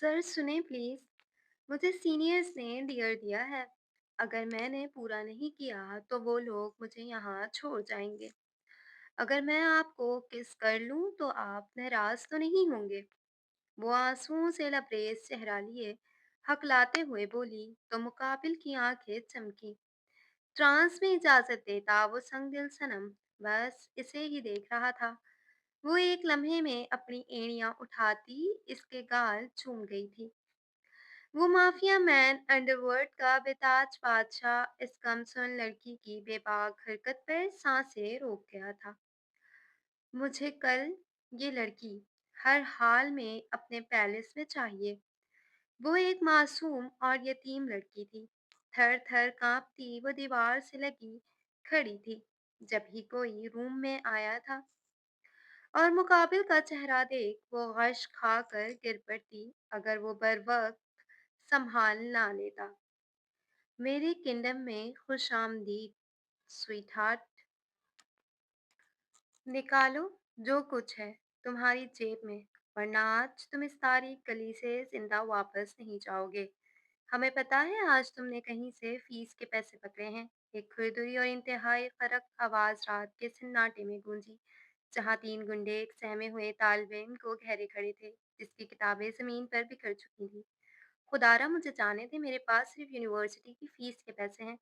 Sir सुने please. मुझे seniors ने डियर दिया है। अगर मैंने पूरा नहीं किया तो वो लोग मुझे यहाँ छोड़ जाएंगे। अगर मैं आपको किस कर लूँ तो आप नाराज तो नहीं होंगे। वो आंसुओं से लबरेज चेहरा लिए हकलाते हुए बोली तो मुकाबिल की आंखें चमकी। ट्रांस में इजाजत देता वो संगदिल सनम बस इसे ही देख रहा था। वो एक लम्हे में अपनी एड़ियां उठाती इसके गाल चूम गई थी। वो माफिया मैन अंडरवर्ल्ड का बेताज बादशाह इस कमसुन लड़की की बेबाक हरकत पर सांसें रोक गया था। मुझे कल ये लड़की हर हाल में अपने पैलेस में चाहिए। वो एक मासूम और यतीम लड़की थी। थर थर कांपती वो दीवार से लगी खड़ी थी जब ही कोई रूम में आया था और मुकाबिल का चेहरा देख वो गश खाकर गिर पड़ती अगर वो बर वक्त संभाल ना लेता। मेरे किंगडम में खुशामदीद स्वीट हार्ट। निकालो जो कुछ है तुम्हारी जेब में, वरना आज तुम इस तारीख गली से जिंदा वापस नहीं जाओगे। हमें पता है आज तुमने कहीं से फीस के पैसे पकड़े हैं। एक खुरदुरी और इंतहाई खरक आवाज रात के सन्नाटे में गूंजी, जहां तीन गुंडे एक सहमे हुए तालिब इल्म को घेरे खड़े थे जिसकी किताबें जमीन पर बिखर चुकी थी। खुदारा मुझे जाने दे, मेरे पास सिर्फ यूनिवर्सिटी की फीस के पैसे हैं।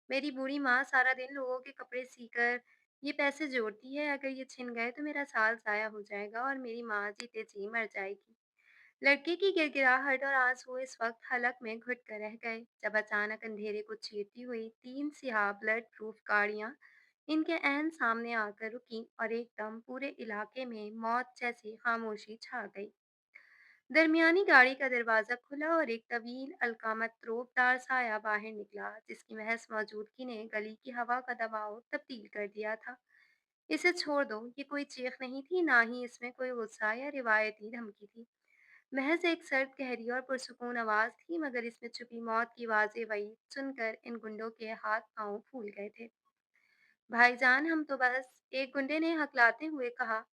मेरी बूढ़ी माँ सारा दिन लोगों के कपड़े सीकर ये पैसे जोड़ती है। अगर ये छिन गए तो मेरा साल जाया हो जाएगा और मेरी माँ जीते जी मर जाएगी। लड़के की गिड़गिड़ाहट और आंसू इस वक्त हलक में घुट कर रह गए जब अचानक अंधेरे को चीरती हुई तीन सियाह ब्लड प्रूफ गाड़ियां इनके एहन सामने आकर रुकी और एकदम पूरे इलाके में मौत जैसी खामोशी छा गई। दरमियानी गाड़ी का दरवाज़ा खुला और एक तवील अलकामत रोबदार साया बाहर निकला जिसकी महज मौजूदगी ने गली की हवा का दबाव तब्दील कर दिया था। इसे छोड़ दो, ये कोई चीख नहीं थी, ना ही इसमें कोई गुस्सा या रिवायती धमकी थी। महज एक सर्द गहरी और पुरसुकून आवाज़ थी, मगर इसमें छुपी मौत की वाज़ेह वही सुनकर इन गुंडों के हाथ पांव फूल गए थे। भाईजान, हम तो बस, एक गुंडे ने हकलाते हुए कहा,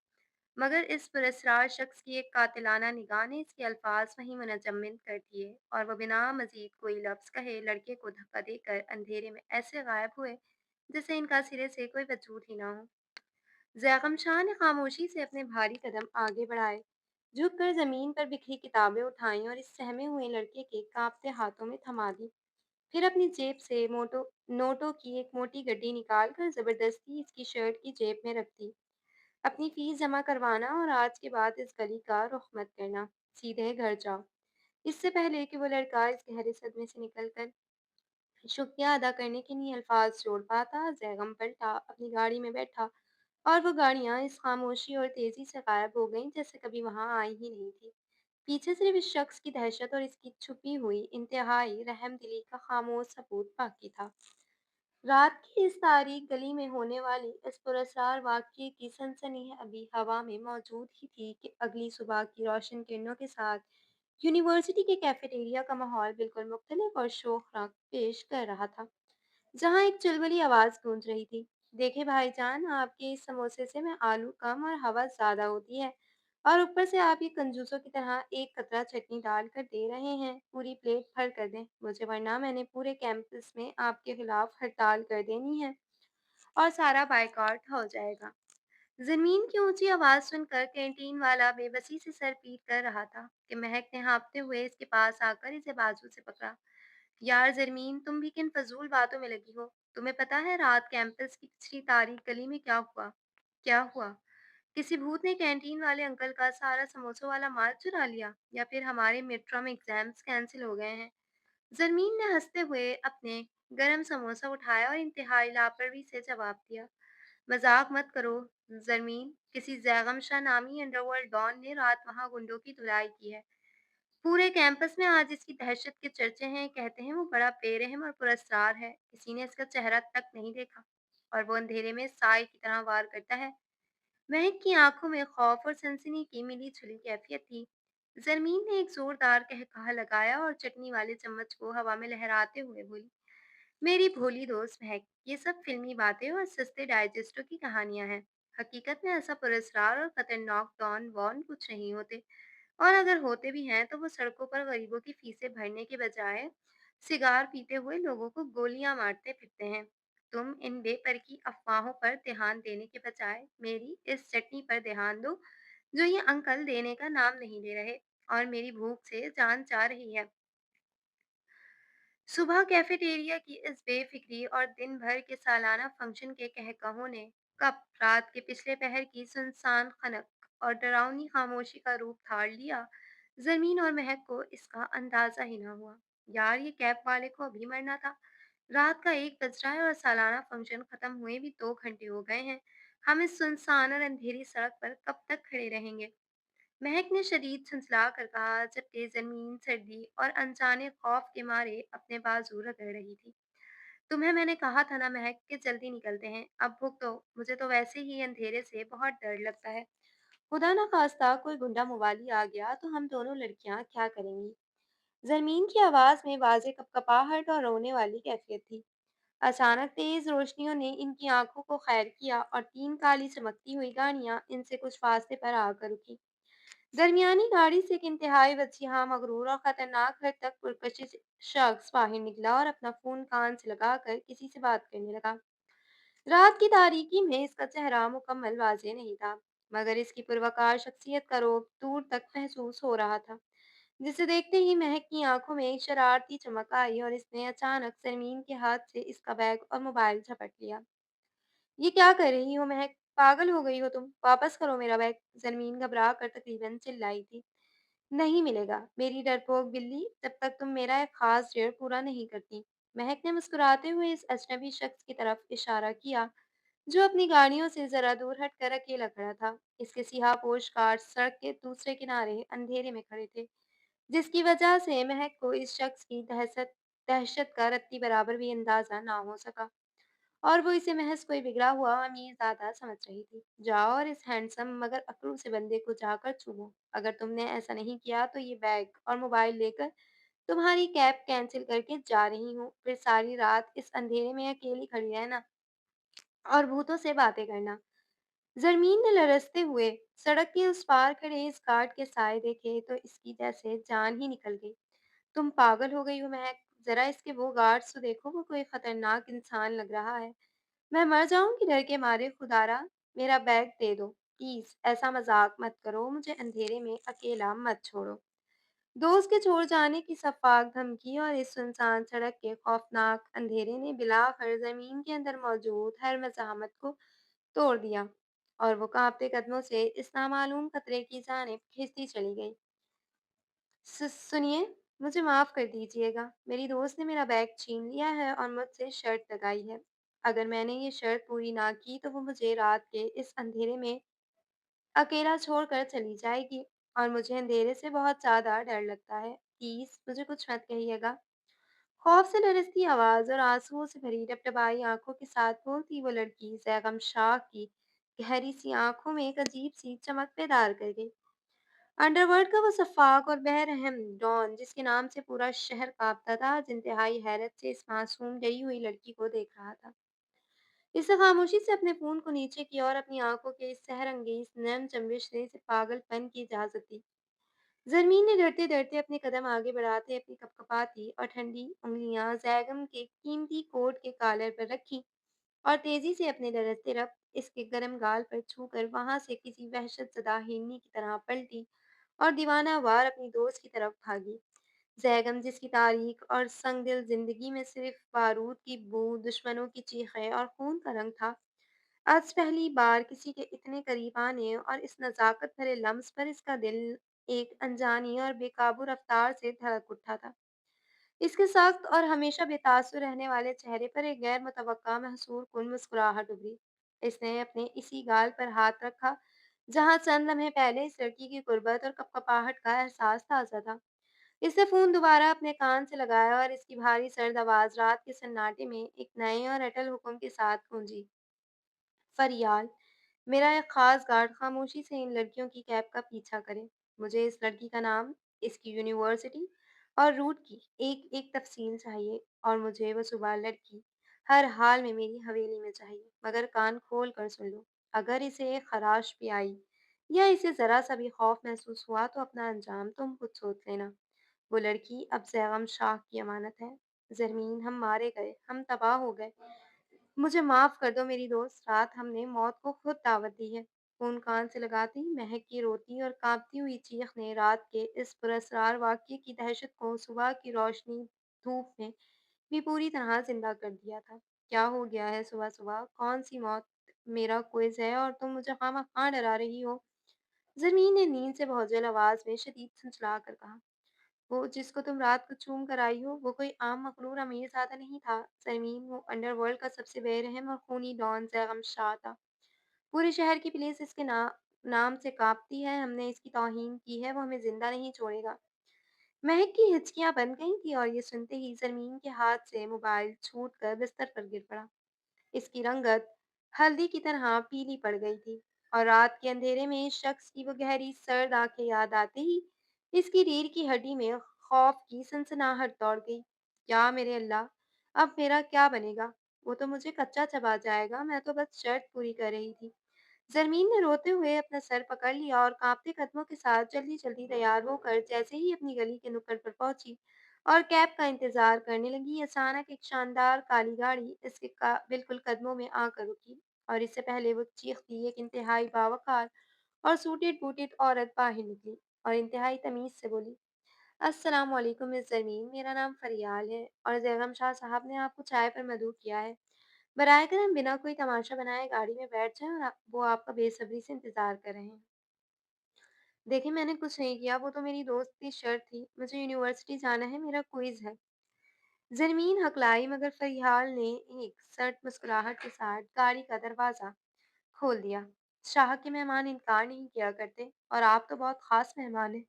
मगर इस पुरस्रार शख्स की एक कातिलाना निगाह ने इसके अल्फाज वहीं मुनजम्मिन कर दिए और वह बिना मजीद कोई लफ्ज़ कहे लड़के को धक्का देकर अंधेरे में ऐसे गायब हुए जैसे इनका सिरे से कोई वजूद ही ना हो। जैगम शाह ने खामोशी से अपने भारी कदम आगे बढ़ाए, झुककर जमीन पर बिखरी किताबें उठाईं और इस सहमे हुए लड़के के कांपते हाथों में थमा दी। फिर अपनी जेब से नोटों की एक मोटी गड्डी निकालकर जबरदस्ती इसकी शर्ट की जेब में रख दी। अपनी फीस जमा करवाना और आज के बाद इस गली का रुख मत करना। सीधे घर जाओ। इससे पहले कि वो लड़का इस गहरे सदमे से निकलकर शुक्रिया अदा करने के लिए अल्फाज जोड़ पाता, जैगम पलटा, अपनी गाड़ी में बैठा और वो गाड़ियां इस खामोशी और तेजी से गायब हो गईं जैसे कभी वहां आई ही नहीं थी। पीछे सिर्फ इस शख्स की दहशत और इसकी छुपी हुई इंतहाई रहमदिली का खामोश सबूत बाकी था। रात की इस तारीख गली में होने वाली इस पुरअसरार वाक़ये की सनसनी अभी हवा में मौजूद ही थी कि अगली सुबह की रोशन किरणों के साथ यूनिवर्सिटी के कैफेटेरिया का माहौल बिल्कुल मुख्तलिफ और शोखरंग पेश कर रहा था, जहाँ एक चुलबुली आवाज़ गूंज रही थी। देखे भाईजान, आपके इस समोसे से में आलू कम और हवा ज़्यादा होती है, और ऊपर से आप ये कंजूसों की तरह एक कतरा चटनी डाल कर दे रहे हैं। पूरी प्लेट भर कर दें मुझे, वरना मैंने पूरे कैंपस में आपके खिलाफ हड़ताल कर देनी है और सारा बायकॉट हो जाएगा। ज़मीन की ऊंची आवाज़ सुनकर कैंटीन वाला बेबसी से सर पीट कर रहा था कि महक ने हाँफते हुए इसके पास आकर इसे बाजू से पकड़ा। यार ज़रमीन, तुम भी किन फजूल बातों में लगी हो? तुम्हें पता है रात कैंपस की पिछली तारीख गली में क्या हुआ? क्या हुआ? किसी भूत ने कैंटीन वाले अंकल का सारा समोसों वाला माल चुरा लिया, या फिर हमारे मिड टर्म एग्जाम्स कैंसिल हो गए हैं? जरमीन ने हंसते हुए अपने गरम समोसा उठाया और इंतहाई लापरवाही से जवाब दिया, मजाक मत करो जरमीन, किसी जैगम शाह नामी अंडरवर्ल्ड डॉन ने रात वहाँ गुंडों की धुलाई की है। पूरे कैंपस में आज इसकी दहशत के चर्चे हैं। कहते हैं वो बड़ा बेरहम और पुरस्कार है, किसी ने इसका चेहरा तक नहीं देखा और वो अंधेरे में साए की तरह वार करता है। महक की आंखों में खौफ और सनसनी की मिली जुली कैफियत थी। जरमीन ने एक जोरदार कहकहा लगाया और चटनी वाले चम्मच को हवा में लहराते हुए बोली, मेरी भोली दोस्त महक, ये सब फिल्मी बातें और सस्ते डाइजेस्टों की कहानियां हैं। हकीकत में ऐसा पुरस्कार और खतरनाक डॉन वॉन कुछ नहीं होते। और अगर होते भी हैं तो वो सड़कों पर गरीबों की फीसें भरने के बजाय सिगार पीते हुए लोगों को गोलियां मारते फिरते हैं। तुम इन बेपर की अफवाहों पर ध्यान देने के बजाय मेरी इस चटनी पर ध्यान दो, जो ये अंकल देने का नाम नहीं ले रहे और मेरी भूख से जान जा रही है। सुबह कैफेटेरिया की इस बेफिक्री और दिन भर के सालाना फंक्शन के कहकहों ने कब रात के पिछले पहर की सुनसान खनक और डरावनी खामोशी का रूप धार लिया, जमीन और महक को इसका अंदाजा ही ना हुआ। यार, ये कैब वाले को अभी मरना था। रात का 1 बज रहा है और सालाना फंक्शन खत्म हुए भी 2 घंटे हो गए हैं। हम इस सुनसान और अंधेरी सड़क पर कब तक खड़े रहेंगे? महक ने शदीद झुंझला कर कहा, जबकि जमीन सर्दी और अनजाने खौफ के मारे अपने बाजू रगड़ रही थी। तुम्हें मैंने कहा था ना महक, कि जल्दी निकलते हैं। अब भुगतो, मुझे तो वैसे ही अंधेरे से बहुत डर लगता है। खुदा ना खास्ता कोई गुंडा मवाली आ गया तो हम दोनों लड़कियां क्या करेंगी? जमीन की आवाज में वाजे कपकपाहट और रोने वाली कैफियत थी। अचानक तेज रोशनियों ने इनकी आंखों को खैर किया और 3 काली चमकती हुई गाड़ियां इनसे कुछ फासले पर आकर रुकी। दरमियानी गाड़ी से एक इंतहाई वसीहा, मगरूर और खतरनाक हद तक पुरकशिश शख्स बाहर निकला और अपना फोन कान से लगाकर किसी से बात करने लगा। रात की तारीकी में इसका चेहरा मुकम्मल वाजे नहीं था, मगर इसकी पुरवकार शख्सियत का रोब दूर तक महसूस हो रहा था। जिसे देखते ही महक की आंखों में एक शरारती चमक आई और इसने अचानक सरमीन के हाथ से इसका बैग और मोबाइल झपट लिया। ये क्या कर रही हो महक? पागल हो गई हो तुम? वापस करो मेरा बैग। जरमीन घबरा कर तकरीबन चिल्लाई थी। नहीं मिलेगा मेरी डरपोक बिल्ली, जब तक तुम मेरा एक खास डेढ़ पूरा नहीं करती। महक ने मुस्कुराते हुए इस अजनबी शख्स की तरफ इशारा किया, जो अपनी गाड़ियों से जरा दूर हटकर अकेला खड़ा था। इसके सियाहपोश कार सड़क के दूसरे किनारे अंधेरे में खड़े थे, जिसकी वजह से महक को इस शख्स की दहशत दहशत का रत्ती बराबर भी अंदाजा ना हो सका, और वो इसे महज कोई बिगड़ा हुआ अमीरजादा समझ रही थी। जाओ और इस हैंडसम मगर अकड़ू से बंदे को जाकर चूमो। अगर तुमने ऐसा नहीं किया तो ये बैग और मोबाइल लेकर तुम्हारी कैब कैंसिल करके जा रही हूँ। फिर सारी रात इस अंधेरे में अकेली खड़ी रहना और भूतों से बातें करना। जरमीन ने लरजते हुए सड़क के उस पार खड़े इस गार्ड के साए देखे तो इसकी जैसे जान ही निकल गई। तुम पागल हो गई हो महक? जरा इसके वो गार्ड्स तो देखो, वो कोई खतरनाक इंसान लग रहा है। मैं मर जाऊंगी डर के मारे। खुदारा, मेरा बैग दे दो प्लीज। ऐसा मजाक मत करो, मुझे अंधेरे में अकेला मत छोड़ो। दोस्त के छोड़ जाने की सफाक धमकी और इस सुनसान सड़क के खौफनाक अंधेरे ने बिलाखिर जमीन के अंदर मौजूद हर मज़ाहमत को तोड़ दिया और वो कांपते कदमों से इस नामालूम खतरे की जानिब खिंचती चली गई। सुनिए, मुझे माफ़ कर दीजिएगा। मेरी दोस्त ने मेरा बैग छीन लिया है और मुझसे शर्त लगाई है। अगर मैंने ये शर्त पूरी ना की तो वो मुझे रात के इस अंधेरे में अकेला छोड़कर चली जाएगी और मुझे अंधेरे से बहुत ज़्यादा डर लगता है। प्लीज़ मुझे कुछ मत कहिएगा। खौफ से लरसती आवाज़ और आंसुओं से भरी टपटपाई आंखों के साथ बोलती वो लड़की जैगम शाह की गहरी सी आंखों में एक अजीब सी चमक पैदा कर गई। अंडरवर्ल्ड का वो सफाक और बेरहम डॉन, जिसके नाम से पूरा शहर कांपता था, आज इंतहाई हैरत से इस मासूम डरी हुई लड़की को देख रहा था। इसने खामोशी से अपने फोन को नीचे किया और अपनी आंखों के इस सहरंगेज नर्म चंबिश ने इसे पागलपन की इजाजत दी। जरमीन ने डरते डरते अपने कदम आगे बढ़ाते अपनी कपकपाती और ठंडी उंगलियां जैगम के कीमती कोट के कॉलर पर रखी और तेजी से अपने लरजते रब इसके गर्म गाल पर छूकर वहां से किसी वहशत ज़दा हिरनी की तरह पलटी और दीवाना वार अपनी दोस्त की तरफ भागी। जैगम, जिसकी तारीख और संगदिल जिंदगी में सिर्फ बारूद की बू, दुश्मनों की चीखें और खून का रंग था, आज पहली बार किसी के इतने करीब आने और इस नज़ाकत भरे लम्स पर इसका दिल एक अनजानी और बेकाबू रफ्तार से धड़क उठा था। इसके सख्त और हमेशा बेतासुर रहने वाले चेहरे पर एक गैर मुतवक्का महसूर कुन मुस्कुराहट उभरी। इसने अपने इसी गाल पर हाथ रखा जहां चंद लम्हे पहले इस लड़की की गुर्बत और कपकपाहट का एहसास ताज़ा था। इसने फ़ोन दोबारा अपने कान से लगाया और इसकी भारी सर्द आवाज़ रात के सन्नाटे में एक नए और अटल हुक्म के साथ गूंजी। फरियाल, मेरा एक खास गार्ड खामोशी से इन लड़कियों की कैब का पीछा करे। मुझे इस लड़की का नाम, इसकी यूनिवर्सिटी और रूट की एक एक तफसील चाहिए, और मुझे वो सुबह लड़की हर हाल में मेरी हवेली में चाहिए। मगर कान खोल कर सुन लो, अगर इसे एक खराश भी आई या इसे ज़रा-सा भी खौफ महसूस हुआ तो अपना अंजाम तुम खुद सोच लेना। वो लड़की अब ज़ैगम शाह की अमानत है। ज़रमीन, हम मारे गए, हम तबाह हो गए। मुझे माफ़ कर दो मेरी दोस्त, रात हमने मौत को खुद दावत दी है। फ़ोन कान से लगाते ही महक की रोती और काँपती हुई चीख ने रात के इस पुरअसरार वाक़ये की दहशत को सुबह की रोशनी धूप में भी पूरी तरह ज़िंदा कर दिया था। क्या हो गया है सुबह-सुबह? कौन-सी मौत? मेरा क्विज़ है और तुम मुझे खामख़ा डरा रही हो। ज़मीन ने नींद से भौंचल आवाज़ में शदीद झुंझला कर कहा। वो जिसको तुम रात को चूम कर आई हो, वो कोई आम मखलूक अमीरज़ादा नहीं था। ज़मीन, वो अंडरवर्ल्ड का सबसे बेरहम और खूनी डॉन ज़ैगम शाह था। पूरे शहर की पुलिस इसके नाम से काँपती है। हमने इसकी तौहीन की है, वो हमें ज़िंदा नहीं छोड़ेगा। महक की हिचकियाँ बन गई थीं और ये सुनते ही ज़मीन के हाथ से मोबाइल छूटकर बिस्तर पर गिर पड़ा। इसकी रंगत हल्दी की तरह पीली पड़ गई थी और रात के अंधेरे में इस शख्स की वो गहरी सर्द आंखें याद आते ही इसकी रीढ़ की हड्डी में खौफ की सनसनाहट दौड़ गई। क्या मेरे अल्लाह, अब मेरा क्या बनेगा? वो तो मुझे कच्चा चबा जाएगा, मैं तो बस शर्त पूरी कर रही थी। ज़रमीन ने रोते हुए अपना सर पकड़ लिया और कांपते कदमों के साथ जल्दी-जल्दी तैयार होकर जैसे ही अपनी गली के नुक्कड़ पर पहुंची और कैब का इंतज़ार करने लगी, अचानक एक शानदार काली गाड़ी इसके बिल्कुल कदमों में आकर रुकी और इससे पहले वो चीखती एक इंतहाई बावकार और सूटेड-बूटेड औरत बाहर निकली और इंतहाई तमीज़ से बोली, अस्सलाम वालेकुम मिस ज़मीन, मेरा नाम फरियाल है और ज़ैगम शाह साहब ने आपको चाय पर मदऊ किया है। बराए करम बिना कोई तमाशा बनाए गाड़ी में बैठ जाएँ और वो आपका बेसब्री से इंतज़ार कर रहे हैं। देखिए, मैंने कुछ नहीं किया, वो तो मेरी दोस्त की शर्त थी। मुझे यूनिवर्सिटी जाना है, मेरा क्विज़ है। ज़रमीन हकलाई मगर फरियाल ने एक सर्द मुस्कुराहट के साथ गाड़ी का दरवाज़ा खोल दिया। शाह के मेहमान इनकार नहीं किया करते और आप तो बहुत ख़ास मेहमान हैं।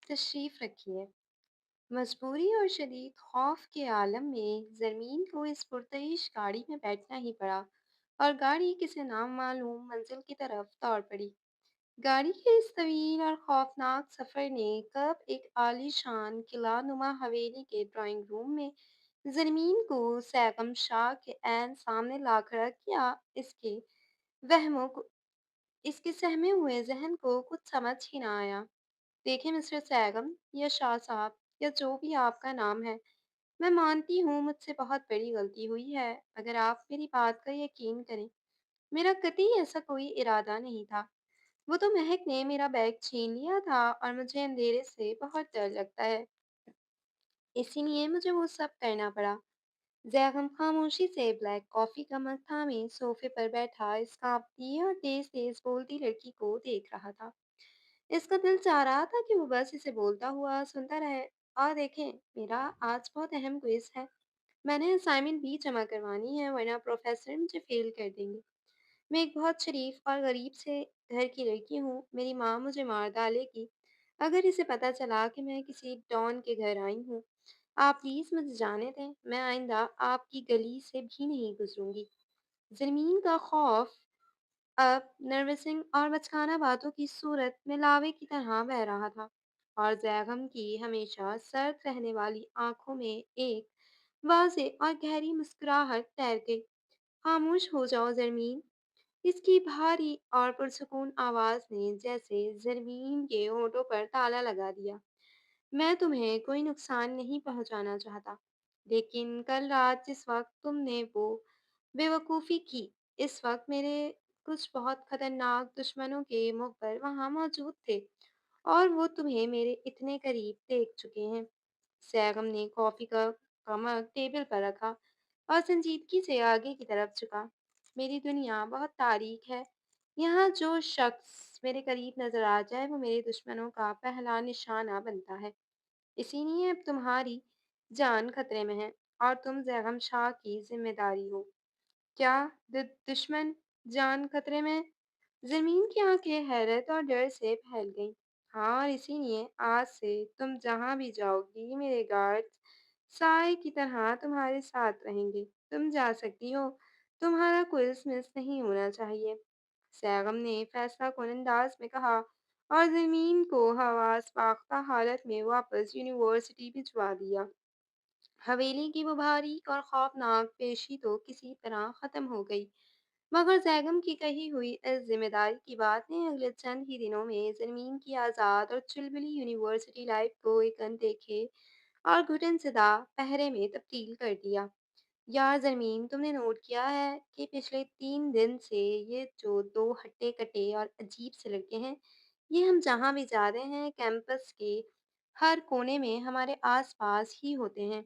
तशरीफ़ रखिए। मजबूरी और शदीद खौफ के आलम में ज़रमीन को इस पुरतइश गाड़ी में बैठना ही पड़ा और गाड़ी किसी नामालूम मंजिल की तरफ दौड़ पड़ी। गाड़ी के इस तवील और खौफनाक सफ़र ने कब एक आलीशान किला नुमा हवेली के ड्राइंग रूम में ज़रमीन को सैगम शाह के ऐन सामने ला खड़ा किया। वहमों को इसके सहमे हुए जहन को कुछ समझ ही ना आया। देखिए मिस्टर सैगम या शाह साहब या जो भी आपका नाम है, मैं मानती हूँ मुझसे बहुत बड़ी गलती हुई है। मगर आप मेरी बात का यकीन करें, मेरा कतई ऐसा कोई इरादा नहीं था। वो तो महक ने मेरा बैग छीन लिया था और मुझे अंधेरे से बहुत डर लगता है, इसीलिए मुझे वो सब करना पड़ा। जैगम खामोशी से ब्लैक कॉफ़ी का मग थामे सोफे पर बैठा इस कांपती और तेज तेज बोलती लड़की को देख रहा था। इसका दिल चाह रहा था कि वो बस इसे बोलता हुआ सुनता रहे। और देखें, मेरा आज बहुत अहम क्विज है। मैंने असाइनमेंट भी जमा करवानी है वरना प्रोफेसर मुझे फेल कर देंगे। मैं एक बहुत शरीफ और गरीब से घर की लड़की हूँ। मेरी माँ मुझे मार डालेगी अगर इसे पता चला कि मैं किसी डॉन के घर आई हूँ। आप प्लीज़ मुझे जाने दें, मैं आइंदा आपकी गली से भी नहीं गुजरूंगी। ज़मीन का खौफ अब नर्वसिंग और बचकाना बातों की सूरत में लावे की तरह बह रहा था और जैगम की हमेशा सर्द रहने वाली आंखों में एक वाज़ेह और गहरी मुस्कुराहट तैर गई। खामोश हो जाओ ज़रमीन, इसकी भारी और पुरसुकून आवाज़ ने जैसे ज़रमीन के होठों पर ताला लगा दिया। मैं तुम्हें कोई नुकसान नहीं पहुंचाना चाहता, लेकिन कल रात जिस वक्त तुमने वो बेवकूफ़ी की, इस वक्त मेरे कुछ बहुत खतरनाक दुश्मनों के मुखबिर वहाँ मौजूद थे और वो तुम्हें मेरे इतने करीब देख चुके हैं। सैगम ने कॉफ़ी का मग टेबल पर रखा और संजीदगी से आगे की तरफ झुका। मेरी दुनिया बहुत तारीख है। यहाँ जो शख्स मेरे करीब नजर आ जाए वो मेरे दुश्मनों का पहला निशाना बनता है। इसीलिए अब तुम्हारी जान खतरे में है और तुम जैगम शाह की जिम्मेदारी हो। क्या दुश्मन जान खतरे में? ज़मीन की आंखें हैरत और डर से फैल गईं। हाँ, और इसीलिए आज से तुम जहाँ भी जाओगी, मेरे गार्ड्स साए की तरह तुम्हारे साथ रहेंगे। तुम जा सकती हो। तुम्हारा क्विज़ मिस नहीं होना चाहिए। सैगम ने फैसलाकुन अंदाज में कहा और ज़मीन को हवास बाख्ता हालत में वापस यूनिवर्सिटी भिजवा दिया। हवेली की वो बारीक और खौफनाक पेशी तो किसी तरह खत्म हो गई। मगर जैगम की कही हुई इस जिम्मेदारी की बात ने अगले चंद ही दिनों में ज़मीन की आज़ाद और चुलबुली यूनिवर्सिटी लाइफ को एक अनदेखे और घुटनसदा पहरे में तब्दील कर दिया। यार ज़मीन, तुमने नोट किया है कि पिछले 3 दिन से ये जो दो हट्टे-कट्टे और अजीब से लड़के हैं, ये हम जहाँ भी जा रहे हैं कैंपस के हर कोने में हमारे आस-पास ही होते हैं।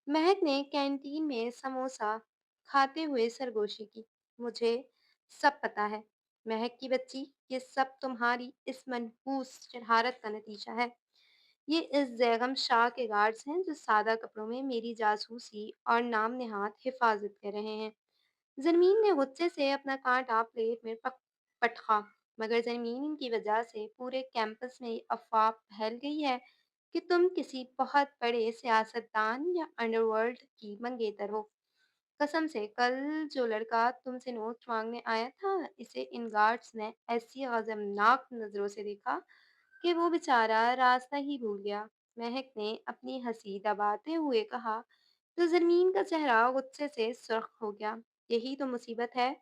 महक ने कैंटीन में समोसा खाते हुए सरगोशी की। मुझे सब पता है महक की बच्ची, ये सब तुम्हारी इस मनहूस शरारत का नतीजा है। ये इस जैगम शाह के गार्ड्स हैं जो सादा कपड़ों में मेरी जासूसी और नाम नेहाद हिफाजत कर रहे हैं। ज़रमीन ने गुस्से से अपना कांटा प्लेट में पटका। मगर ज़रमीन, इनकी वजह से पूरे कैंपस में ये अफवाह फैल गई है कि तुम किसी बहुत बड़े सियासतदान या अंडरवर्ल्ड की मंगेतर हो। कसम से, कल जो लड़का तुमसे नोट मांगने आया था, इसे इन गार्ड्स ने ऐसी गजबनाक नजरों से देखा कि वो बेचारा रास्ता ही भूल गया। महक ने अपनी हंसी दबाते हुए कहा, तो ज़रमीन का चेहरा गुस्से से सुर्ख हो गया। यही तो मुसीबत है।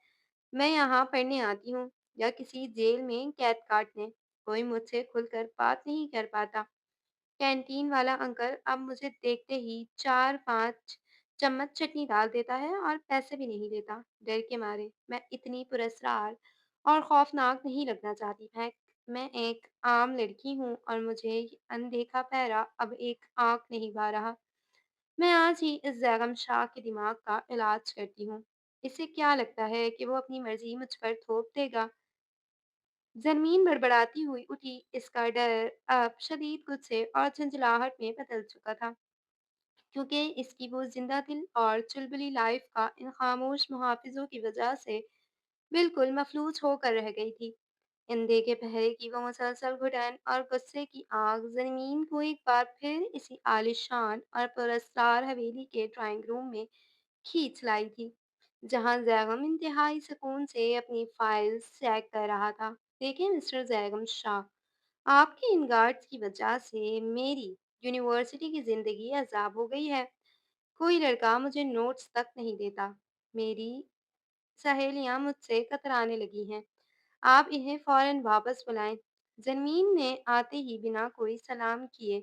मैं यहाँ पढ़ने आती हूँ या किसी जेल में कैद काटने। कोई मुझसे खुलकर बात नहीं कर पाता। कैंटीन वाला अंकल अब मुझे देखते ही 4-5 चम्मच चटनी डाल देता है और पैसे भी नहीं लेता। डर के मारे मैं इतनी पुरस्कार और खौफनाक नहीं लगना चाहती। मैं एक आम लड़की हूँ और मुझे ये अनदेखा पैरा अब एक आँख नहीं भा रहा। मैं आज ही इस जैगम शाह के दिमाग का इलाज करती हूँ। इसे क्या लगता है कि वो अपनी मर्जी मुझ पर थोप देगा? ज़मीन बड़बड़ाती हुई उठी। इसका डर अब शदीद गुस्से और झंझलाहट में बदल चुका था, क्योंकि इसकी वो जिंदा दिल और चुलबुली लाइफ का इन खामोश मुहाफिजों की वजह से बिल्कुल मफलूज होकर रह गई थी। इंधे के पहरे की वो मुसलसल घुटन और गुस्से की आग ज़मीन को एक बार फिर इसी आलिशान और पुरस्कार हवेली के ड्राइंग रूम में खींच लाई थी, जहां जैगम इंतहाई सुकून से अपनी फाइल्स चेक कर रहा था। देखिए मिस्टर जैगम शाह, आपके इन गार्ड्स की वजह से मेरी यूनिवर्सिटी की ज़िंदगी अज़ाब हो गई है। कोई लड़का मुझे नोट्स तक नहीं देता। मेरी सहेलियां मुझसे कतराने लगी हैं। आप इन्हें फ़ौरन वापस बुलाएं। ज़मीन ने आते ही बिना कोई सलाम किए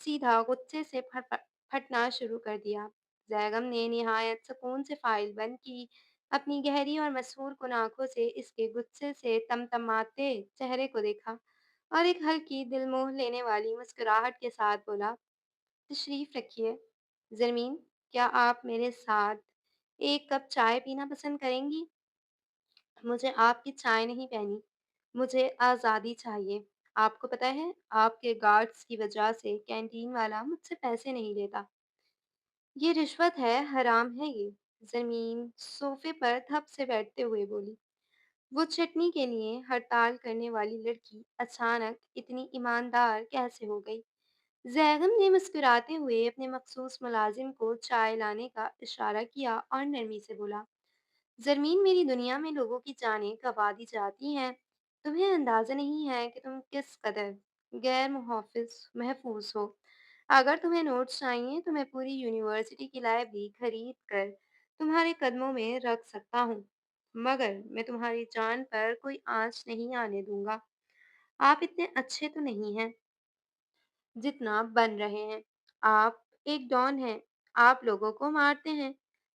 सीधा गुस्से से फटना शुरू कर दिया। जैगम ने निहायत सुकून से फाइल बंद की, अपनी गहरी और मसहूर कुन आंखों से इसके गुस्से से तमतमाते चेहरे को देखा और एक हल्की दिल मोह लेने वाली मुस्कुराहट के साथ बोला, तशरीफ़ रखिए। ज़रमीन, क्या आप मेरे साथ एक कप चाय पीना पसंद करेंगी? मुझे आपकी चाय नहीं पीनी, मुझे आज़ादी चाहिए। आपको पता है, आपके गार्ड्स की वजह से कैंटीन वाला मुझसे पैसे नहीं लेता। ये रिश्वत है, हराम है ये। ज़मीन सोफ़े पर धप से बैठते हुए बोली। वो चटनी के लिए हड़ताल करने वाली लड़की अचानक इतनी ईमानदार कैसे हो गई? जैगम ने मुस्कुराते हुए अपने मखसूस मुलाजिम को चाय लाने का इशारा किया और नरमी से बोला, ज़रमीन, मेरी दुनिया में लोगों की जानें गंवा दी जाती हैं। तुम्हें अंदाज़ा नहीं है कि तुम किस कदर गैर मुहाफ़िज़ महफूज हो। अगर तुम्हें नोट्स चाहिए तो मैं पूरी यूनिवर्सिटी की लाइब्रेरी खरीद कर तुम्हारे कदमों में रख सकता हूँ, मगर मैं तुम्हारी जान पर कोई आँच नहीं आने दूँगा। आप इतने अच्छे तो नहीं हैं जितना बन रहे हैं। आप एक डॉन हैं, आप लोगों को मारते हैं,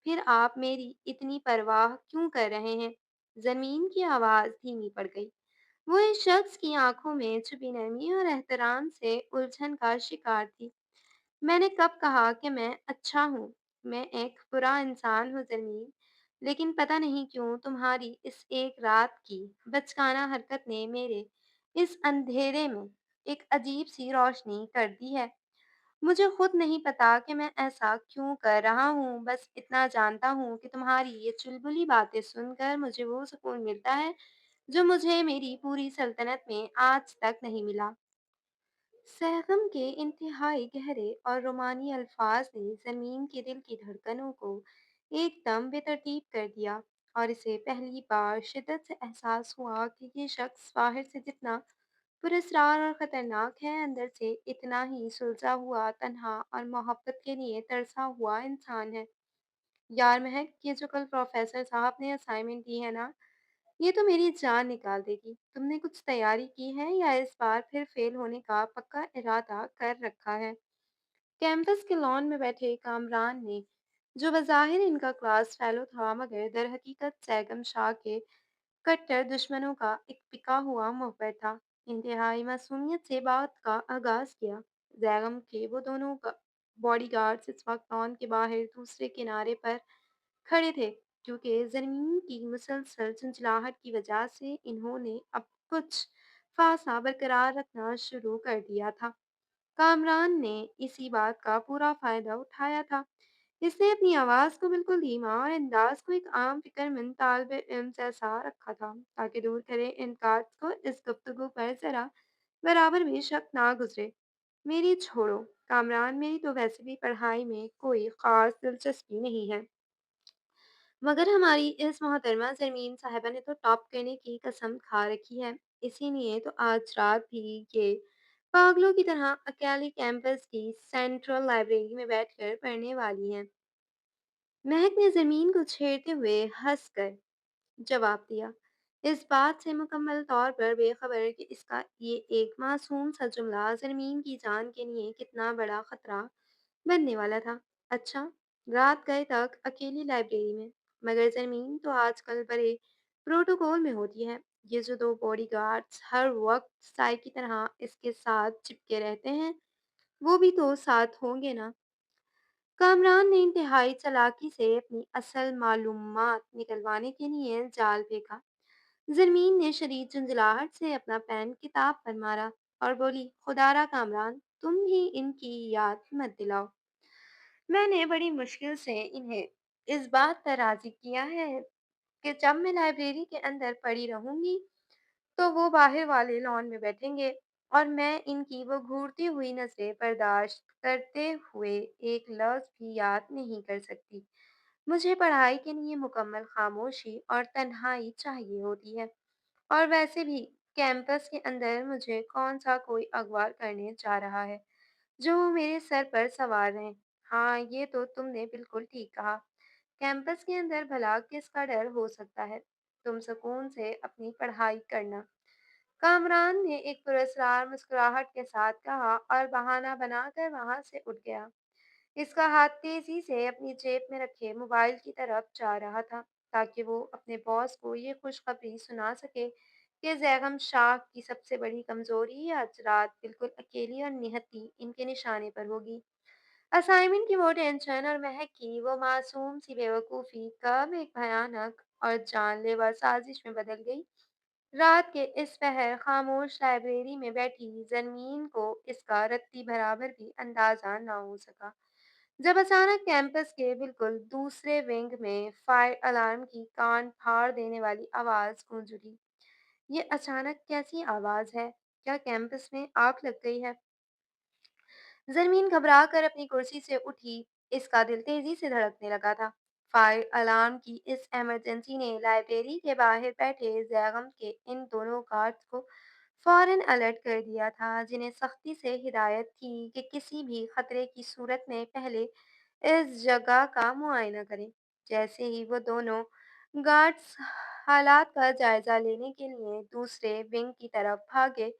फिर आप मेरी इतनी परवाह क्यों कर रहे हैं? ज़मीन की आवाज़ धीमी पड़ गई। वो इस शख्स की आंखों में छुपी नरमी और एहतराम से उलझन का शिकार थी। मैंने कब कहा कि मैं अच्छा हूँ? मैं एक बुरा इंसान हूँ ज़मीन, लेकिन पता नहीं क्यों तुम्हारी इस एक रात की बचकाना हरकत ने मेरे इस अंधेरे में एक अजीब-सी रोशनी कर दी है। मुझे खुद नहीं पता कि मैं ऐसा क्यों कर रहा हूँ, बस इतना जानता हूँ कि तुम्हारी ये चुलबुली बातें सुनकर मुझे वो सुकून मिलता है, जो मुझे मेरी पूरी सल्तनत में आज तक नहीं मिला। सहगम के इंतहाई गहरे और रोमानी अल्फाज ने ज़मीन के दिल की धड़कनों को एकदम बेतरतीब कर दिया और इसे पहली बार शिद्दत से एहसास हुआ कि ये शख्स बाहर से जितना पुरस्कार और ख़तरनाक है, अंदर से इतना ही सुलझा हुआ, तन्हा और मोहब्बत के लिए तरसा हुआ इंसान है। यार महक, ये जो कल प्रोफेसर साहब ने असाइनमेंट दी है ना, ये तो मेरी जान निकाल देगी। तुमने कुछ तैयारी की है या इस बार फिर फेल होने का पक्का इरादा कर रखा है? कैंपस के लॉन में बैठे कामरान ने, जो बज़ाहिर इनका क्लास फेलो था मगर दर हकीकत सैगम शाह के कट्टर दुश्मनों का एक पिका हुआ मुखबिर था, इंतहाई मासूमियत से बात का आगाज किया। जैगम के वो दोनों बॉडीगार्ड्स इस वक्त लॉन के बाहर दूसरे किनारे पर खड़े थे, क्योंकि ज़मीन की मुसलसल झंझलाहट की वजह से इन्होंने अब कुछ फासला बरकरार रखना शुरू कर दिया था। कामरान ने इसी बात का पूरा फायदा उठाया था। इसने अपनी आवाज़ को बिल्कुल धीमा और अंदाज को एक आम फिक्रमंद तालिब इल्म जैसा रखा था, ताकि दूर खड़े इनकार्स को इस गुफ्तगू पर जरा बराबर भी शक ना गुजरे। मेरी छोड़ो कामरान, मेरी तो वैसे भी पढ़ाई में कोई खास दिलचस्पी नहीं है, मगर हमारी इस मोहतरमा ज़मीन साहिबा ने तो टॉप करने की कसम खा रखी है। इसीलिए तो आज रात भी ये पागलों की तरह अकेली कैंपस की सेंट्रल लाइब्रेरी में बैठकर पढ़ने वाली हैं। महक ने ज़मीन को छेड़ते हुए हंसकर जवाब दिया, इस बात से मुकम्मल तौर पर बेखबर कि इसका ये एक मासूम सा जुमला ज़मीन की जान के लिए कितना बड़ा खतरा बनने वाला था। अच्छा, रात गए तक अकेली लाइब्रेरी में, मगर ज़मीन तो आजकल बड़े प्रोटोकॉल में होती है। ये जो दो बॉडीगार्ड्स हर वक्त साई की तरह इसके साथ चिपके रहते हैं, वो भी तो साथ होंगे ना? कामरान ने इंतहाई चालाकी से अपनी असल मालूमात निकलवाने के लिए जाल फेंका। ज़रमीन ने शदीद झुंझलाहट से अपना पेन किताब पर मारा और बोली, खुदारा कामरान, तुम ही इनकी याद मत दिलाओ। मैंने बड़ी मुश्किल से इन्हें इस बात पर राज़ी किया है कि जब मैं लाइब्रेरी के अंदर पड़ी रहूंगी, तो वो बाहर वाले लॉन में बैठेंगे और मैं इनकी वो घूरती हुई नज़रें बर्दाश्त करते हुए एक लफ्ज़ भी याद नहीं कर सकती। मुझे पढ़ाई के लिए मुकम्मल खामोशी और तन्हाई चाहिए होती है, और वैसे भी कैंपस के अंदर मुझे कौन सा कोई अगवा करने जा रहा है जो वो मेरे सर पर सवार रहें। हाँ, ये तो तुमने बिल्कुल ठीक कहा। कैंपस के अंदर भला किसका डर हो सकता है? तुम सुकून से अपनी पढ़ाई करना। कामरान ने एक पुरस्कार मुस्कुराहट के साथ कहा और बहाना बनाकर वहां से उठ गया। इसका हाथ तेजी से अपनी जेब में रखे मोबाइल की तरफ जा रहा था, ताकि वो अपने बॉस को ये खुशखबरी सुना सके कि जैगम शाह की सबसे बड़ी कमजोरी आज रात बिल्कुल अकेली और निहत्ती इनके निशाने पर होगी। असाइनमेंट की वो टेंशन और महक की वो मासूम सी बेवकूफ़ी कब एक भयानक और जानलेवा साजिश में बदल गई। रात के इस पहर खामोश लाइब्रेरी में बैठी जरमीन को इसका रत्ती बराबर भी अंदाजा ना हो सका, जब अचानक कैंपस के बिल्कुल दूसरे विंग में फायर अलार्म की कान फाड़ देने वाली आवाज़ गूंज उठी। ये अचानक कैसी आवाज़ है? क्या कैंपस में आग लग गई है? ज़रमीन घबरा कर अपनी कुर्सी से उठी, इसका दिल तेजी से धड़कने लगा था। फायर अलार्म की इस इमरजेंसी ने लाइब्रेरी के बाहर बैठे जैगम के इन दोनों गार्ड्स को फौरन अलर्ट कर दिया था, जिन्हें सख्ती से हिदायत थी कि किसी भी खतरे की सूरत में पहले इस जगह का मुआयना करें। जैसे ही वो दोनों गार्ड्स हालात का जायजा लेने के लिए दूसरे विंग की तरफ भागे,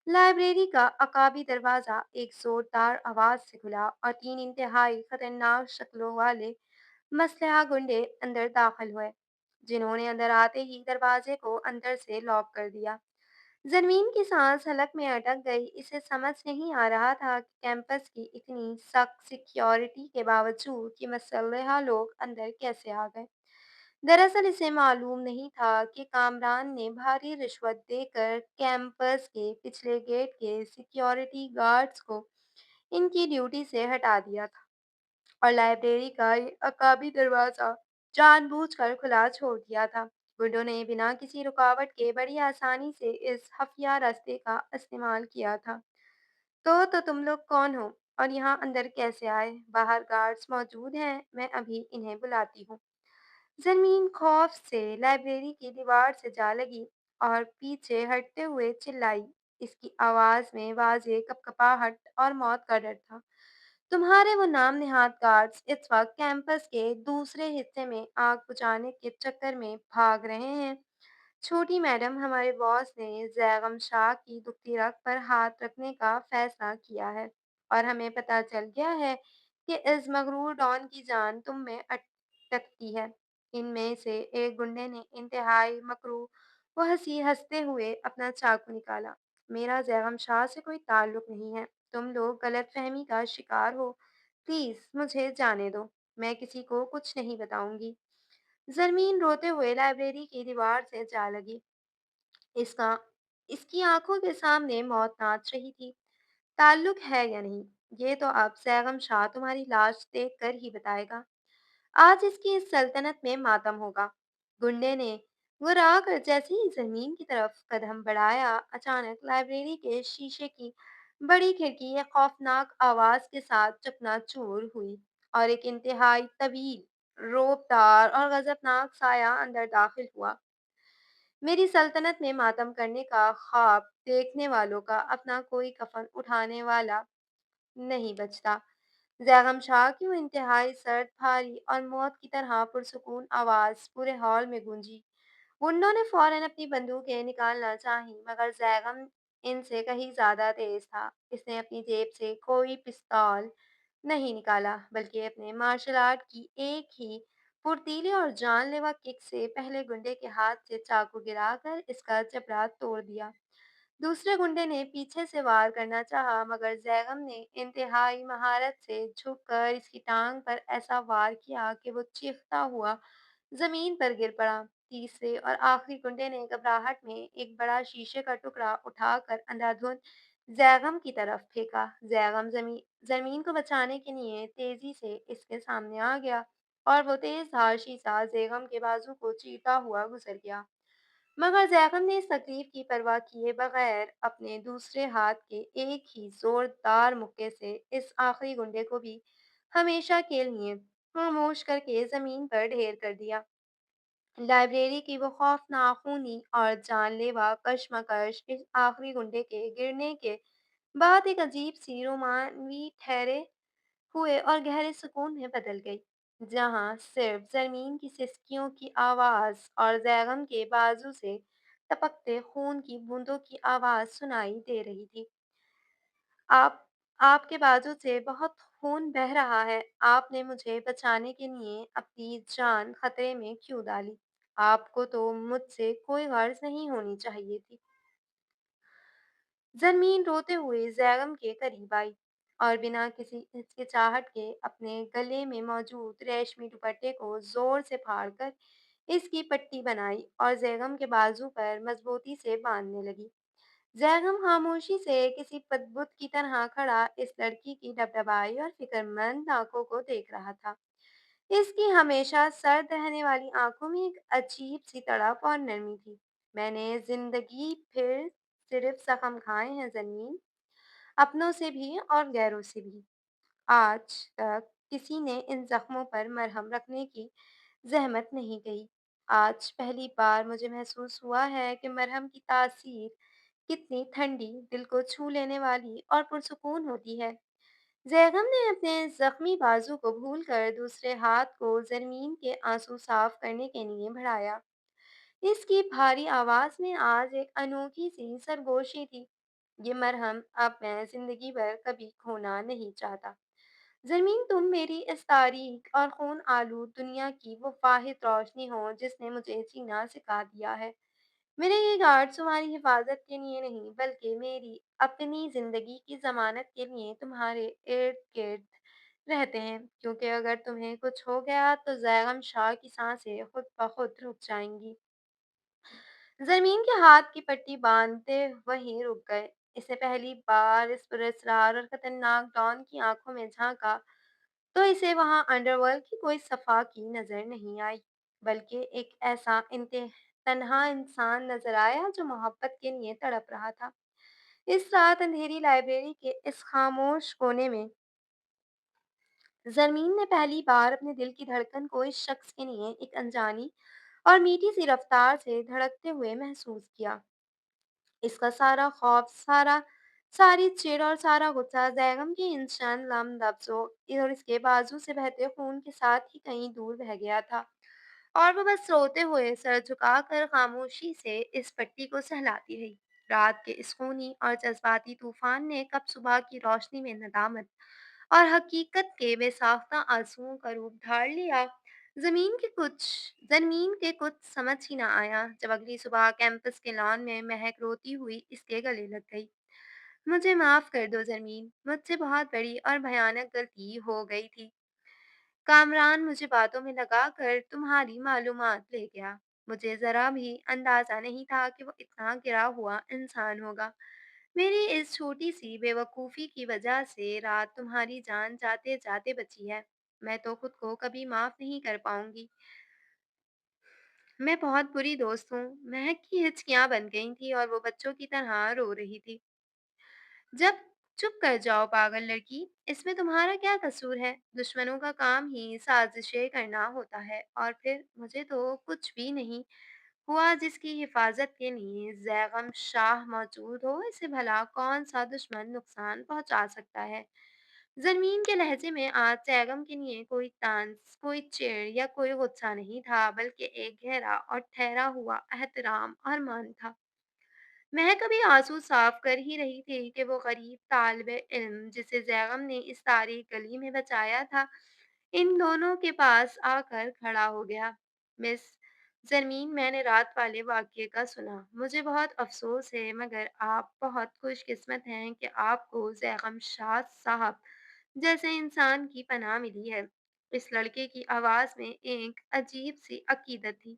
लाइब्रेरी का अकाबी दरवाज़ा एक ज़ोरदार आवाज़ से खुला और तीन इंतहाई खतरनाक शक्लों वाले मसलहा गुंडे अंदर दाखिल हुए, जिन्होंने अंदर आते ही दरवाजे को अंदर से लॉक कर दिया। ज़रमीन की सांस हलक में अटक गई। इसे समझ नहीं आ रहा था कि कैंपस की इतनी सख्त सिक्योरिटी के बावजूद ये मसल्लहा लोग अंदर कैसे आ गए। दरअसल इसे मालूम नहीं था कि कामरान ने भारी रिश्वत देकर कैंपस के पिछले गेट के सिक्योरिटी गार्ड्स को इनकी ड्यूटी से हटा दिया था और लाइब्रेरी का ये अकाबी दरवाज़ा जानबूझकर खुला छोड़ दिया था। गुंडों ने बिना किसी रुकावट के बड़ी आसानी से इस खुफिया रास्ते का इस्तेमाल किया था। तो तुम लोग कौन हो और यहाँ अंदर कैसे आए? बाहर गार्ड्स मौजूद हैं, मैं अभी इन्हें बुलाती हूँ। ज़मीन खौफ से लाइब्रेरी की दीवार से जा लगी और पीछे हटते हुए चिल्लाई। इसकी आवाज़ में वाज़ेह कँपकँपाहट और मौत का डर था। तुम्हारे वो नाम नेहाद गार्ड्स इस वक्त कैंपस के दूसरे हिस्से में आग बुझाने के चक्कर में भाग रहे हैं। छोटी मैडम, हमारे बॉस ने जैगम शाह की दुखती रग पर हाथ रखने का फैसला किया है और हमें पता चल गया है कि इस मगरूर डॉन की जान तुम में अटकती है। इनमें से एक गुंडे ने इंतहाई मकरूर व हंसी हंसते हुए अपना चाकू निकाला। मेरा जैगम शाह से कोई ताल्लुक नहीं है। तुम लोग गलतफहमी का शिकार हो। प्लीज मुझे जाने दो। मैं किसी को कुछ नहीं बताऊंगी। जरमीन रोते हुए लाइब्रेरी की दीवार से जा लगी। इसका इसकी आंखों के सामने मौत नाच रही थी। ताल्लुक है या नहीं, ये तो अब सैगम शाह तुम्हारी लाश देख कर ही बताएगा। आज इसकी इस सल्तनत में मातम होगा। गुंडे ने गुर्रा कर जैसे ही जमीन की तरफ कदम बढ़ाया, अचानक लाइब्रेरी के शीशे की बड़ी खिड़की एक खौफनाक आवाज के साथ चकनाचूर हुई और एक इंतहाई तवील, रोबदार और गजबनाक साया अंदर दाखिल हुआ। मेरी सल्तनत में मातम करने का ख्वाब देखने वालों का अपना कोई कफन उठाने वाला नहीं बचता। जैगम शाह की वो इंतहाई सर्द, भारी और मौत की तरह पुरसुकून आवाज पूरे हॉल में गूंजी। गुंडों ने फौरन अपनी बंदूकें निकालना चाही, मगर जैगम इनसे कहीं ज्यादा तेज था। इसने अपनी जेब से कोई पिस्तौल नहीं निकाला, बल्कि अपने मार्शल आर्ट की एक ही फुर्तीली और जानलेवा किक से पहले गुंडे के हाथ से चाकू गिराकर इसका जबड़ा तोड़ दिया। दूसरे गुंडे ने पीछे से वार करना चाहा, मगर जैगम ने इंतहाई महारत से झुककर इसकी टांग पर ऐसा वार किया कि वो चीखता हुआ जमीन पर गिर पड़ा। तीसरे और आखिरी गुंडे ने घबराहट में एक बड़ा शीशे का टुकड़ा उठाकर अंधाधुंध जैगम की तरफ फेंका। जैगम जमीन को बचाने के लिए तेजी से इसके सामने आ गया और वो तेज धार शीशा जैगम के बाजू को चीरता हुआ गुजर गया। मगर जैकब ने इस तकलीफ की परवाह किए बगैर अपने दूसरे हाथ के एक ही जोरदार मुक्के से इस आखिरी गुंडे को भी हमेशा के लिए खामोश करके जमीन पर ढेर कर दिया। लाइब्रेरी की वो खौफनाक खूनी और जानलेवा कशमकश इस आखिरी गुंडे के गिरने के बाद एक अजीब सी रोमानवी ठहरे हुए और गहरे सुकून में बदल गई, जहां सिर्फ जमीन की सिसकियों की आवाज और जैगम के बाजू से टपकते खून की बूंदों की आवाज सुनाई दे रही थी। आप आपके बाजू से बहुत खून बह रहा है। आपने मुझे बचाने के लिए अपनी जान खतरे में क्यों डाली? आपको तो मुझसे कोई गर्ज नहीं होनी चाहिए थी। ज़रमीन रोते हुए ज़ैगम के करीब आई और बिना किसी हिचकिचाहट के अपने गले में मौजूद रेशमी दुपट्टे को ज़ोर से फाड़कर इसकी पट्टी बनाई और ज़ैगम के बाजू पर मजबूती से बांधने लगी। ज़ैगम खामोशी से किसी पतबुत की तरह खड़ा इस लड़की की डबडबाई और फिक्रमंद आंखों को देख रहा था। इसकी हमेशा सर्द रहने वाली आंखों में एक अजीब सी तड़प और नरमी थी। मैंने जिंदगी फिर सिर्फ जख्म खाए हैं ज़मीन, अपनों से भी और गैरों से भी। आज तक किसी ने इन जख्मों पर मरहम रखने की ज़हमत नहीं कही। आज पहली बार मुझे महसूस हुआ है कि मरहम की तासीर कितनी ठंडी, दिल को छू लेने वाली और पुरसुकून होती है। जैगम ने अपने जख्मी बाजू को भूलकर दूसरे हाथ को जरमीन के आंसू साफ करने के लिए बढ़ाया। इसकी भारी आवाज में आज एक अनोखी सी सरगोशी थी। ये मरहम अब मैं जिंदगी भर कभी खोना नहीं चाहता। ज़मीन, तुम मेरी इस तारीख और खून आलूद दुनिया की वो वाहिद रोशनी हो जिसने मुझे जीना सिखा दिया है। मेरे ये गार्ड तुम्हारी हिफाजत के लिए नहीं, बल्कि मेरी अपनी ज़िंदगी की ज़मानत के लिए तुम्हारे इर्द-गिर्द रहते हैं, क्योंकि अगर तुम्हें कुछ हो गया तो ज़ैगम शाह की साँसें खुद ब खुद रुक जाएँगी। ज़मीन के हाथ की पट्टी बाँधते वहीं रुक गए। इसे पहली बार इस पुरस्रार और खतरनाक डॉन की आँखों में झाँका तो इसे वहां अंडरवर्ल्ड की कोई सफाकी नजर नहीं आई, बल्कि एक ऐसा तन्हा इंसान नजर आया जो मोहब्बत के लिए तड़प रहा था। इस रात अंधेरी लाइब्रेरी के इस खामोश कोने में जरमीन ने पहली बार अपने दिल की धड़कन को इस शख्स के लिए एक अनजानी और मीठी सी रफ्तार से धड़कते हुए महसूस किया। इसका सारा खौफ, सारा सारी चिढ़ और सारा गुस्सा ज़ैगम के इन चंद लफ्ज़ों और इसके बाजू से बहते खून के साथ ही कहीं दूर बह गया था, और वो बस रोते हुए सर झुकाकर खामोशी से इस पट्टी को सहलाती रही। रात के इस खूनी और जज्बाती तूफान ने कब सुबह की रोशनी में नदामत और हकीकत के बेसाख्ता आंसुओं का रूप धार लिया। ज़मीन के कुछ समझ ही ना आया जब अगली सुबह कैंपस के लॉन में महक रोती हुई इसके गले लग गई। मुझे माफ़ कर दो ज़मीन, मुझसे बहुत बड़ी और भयानक गलती हो गई थी। कामरान मुझे बातों में लगाकर तुम्हारी मालूमात ले गया। मुझे ज़रा भी अंदाज़ा नहीं था कि वो इतना गिरा हुआ इंसान होगा। मेरी इस छोटी-सी बेवकूफ़ी की वजह से रात तुम्हारी जान जाते-जाते बची है। मैं तो खुद को कभी माफ़ नहीं कर पाऊँगी। मैं बहुत बुरी दोस्त हूँ। महक की हिचकियाँ बन गई थीं और वो बच्चों की तरह रो रही थी। जब चुप कर जाओ पागल लड़की, इसमें तुम्हारा क्या कसूर है? दुश्मनों का काम ही साजिशें करना होता है, और फिर मुझे तो कुछ भी नहीं हुआ जिसकी हिफाजत के लिए ज़ैगम शाह मौजूद हो, इसे भला कौन सा दुश्मन नुकसान पहुंचा सकता है? ज़मीन के लहजे में आज ज़ैगम के लिए कोई तांस, कोई चिढ़ या कोई गुस्सा नहीं था, बल्कि एक गहरा और ठहरा हुआ एहतराम और मान था। महक अभी आंसू साफ कर ही रही थी कि वो गरीब तालिबे इल्म जिसे जैगम ने इस तारीख गली में बचाया था, इन दोनों के पास आकर खड़ा हो गया। मिस जरमीन, मैंने रात वाले वाक़ये का सुना। मुझे बहुत अफ़सोस है, मगर आप बहुत खुशकिस्मत हैं कि आपको ज़ैगम शाह साहब जैसे इंसान की पनाह मिली है। इस लड़के की आवाज़ में एक अजीब-सी अकीदत थी।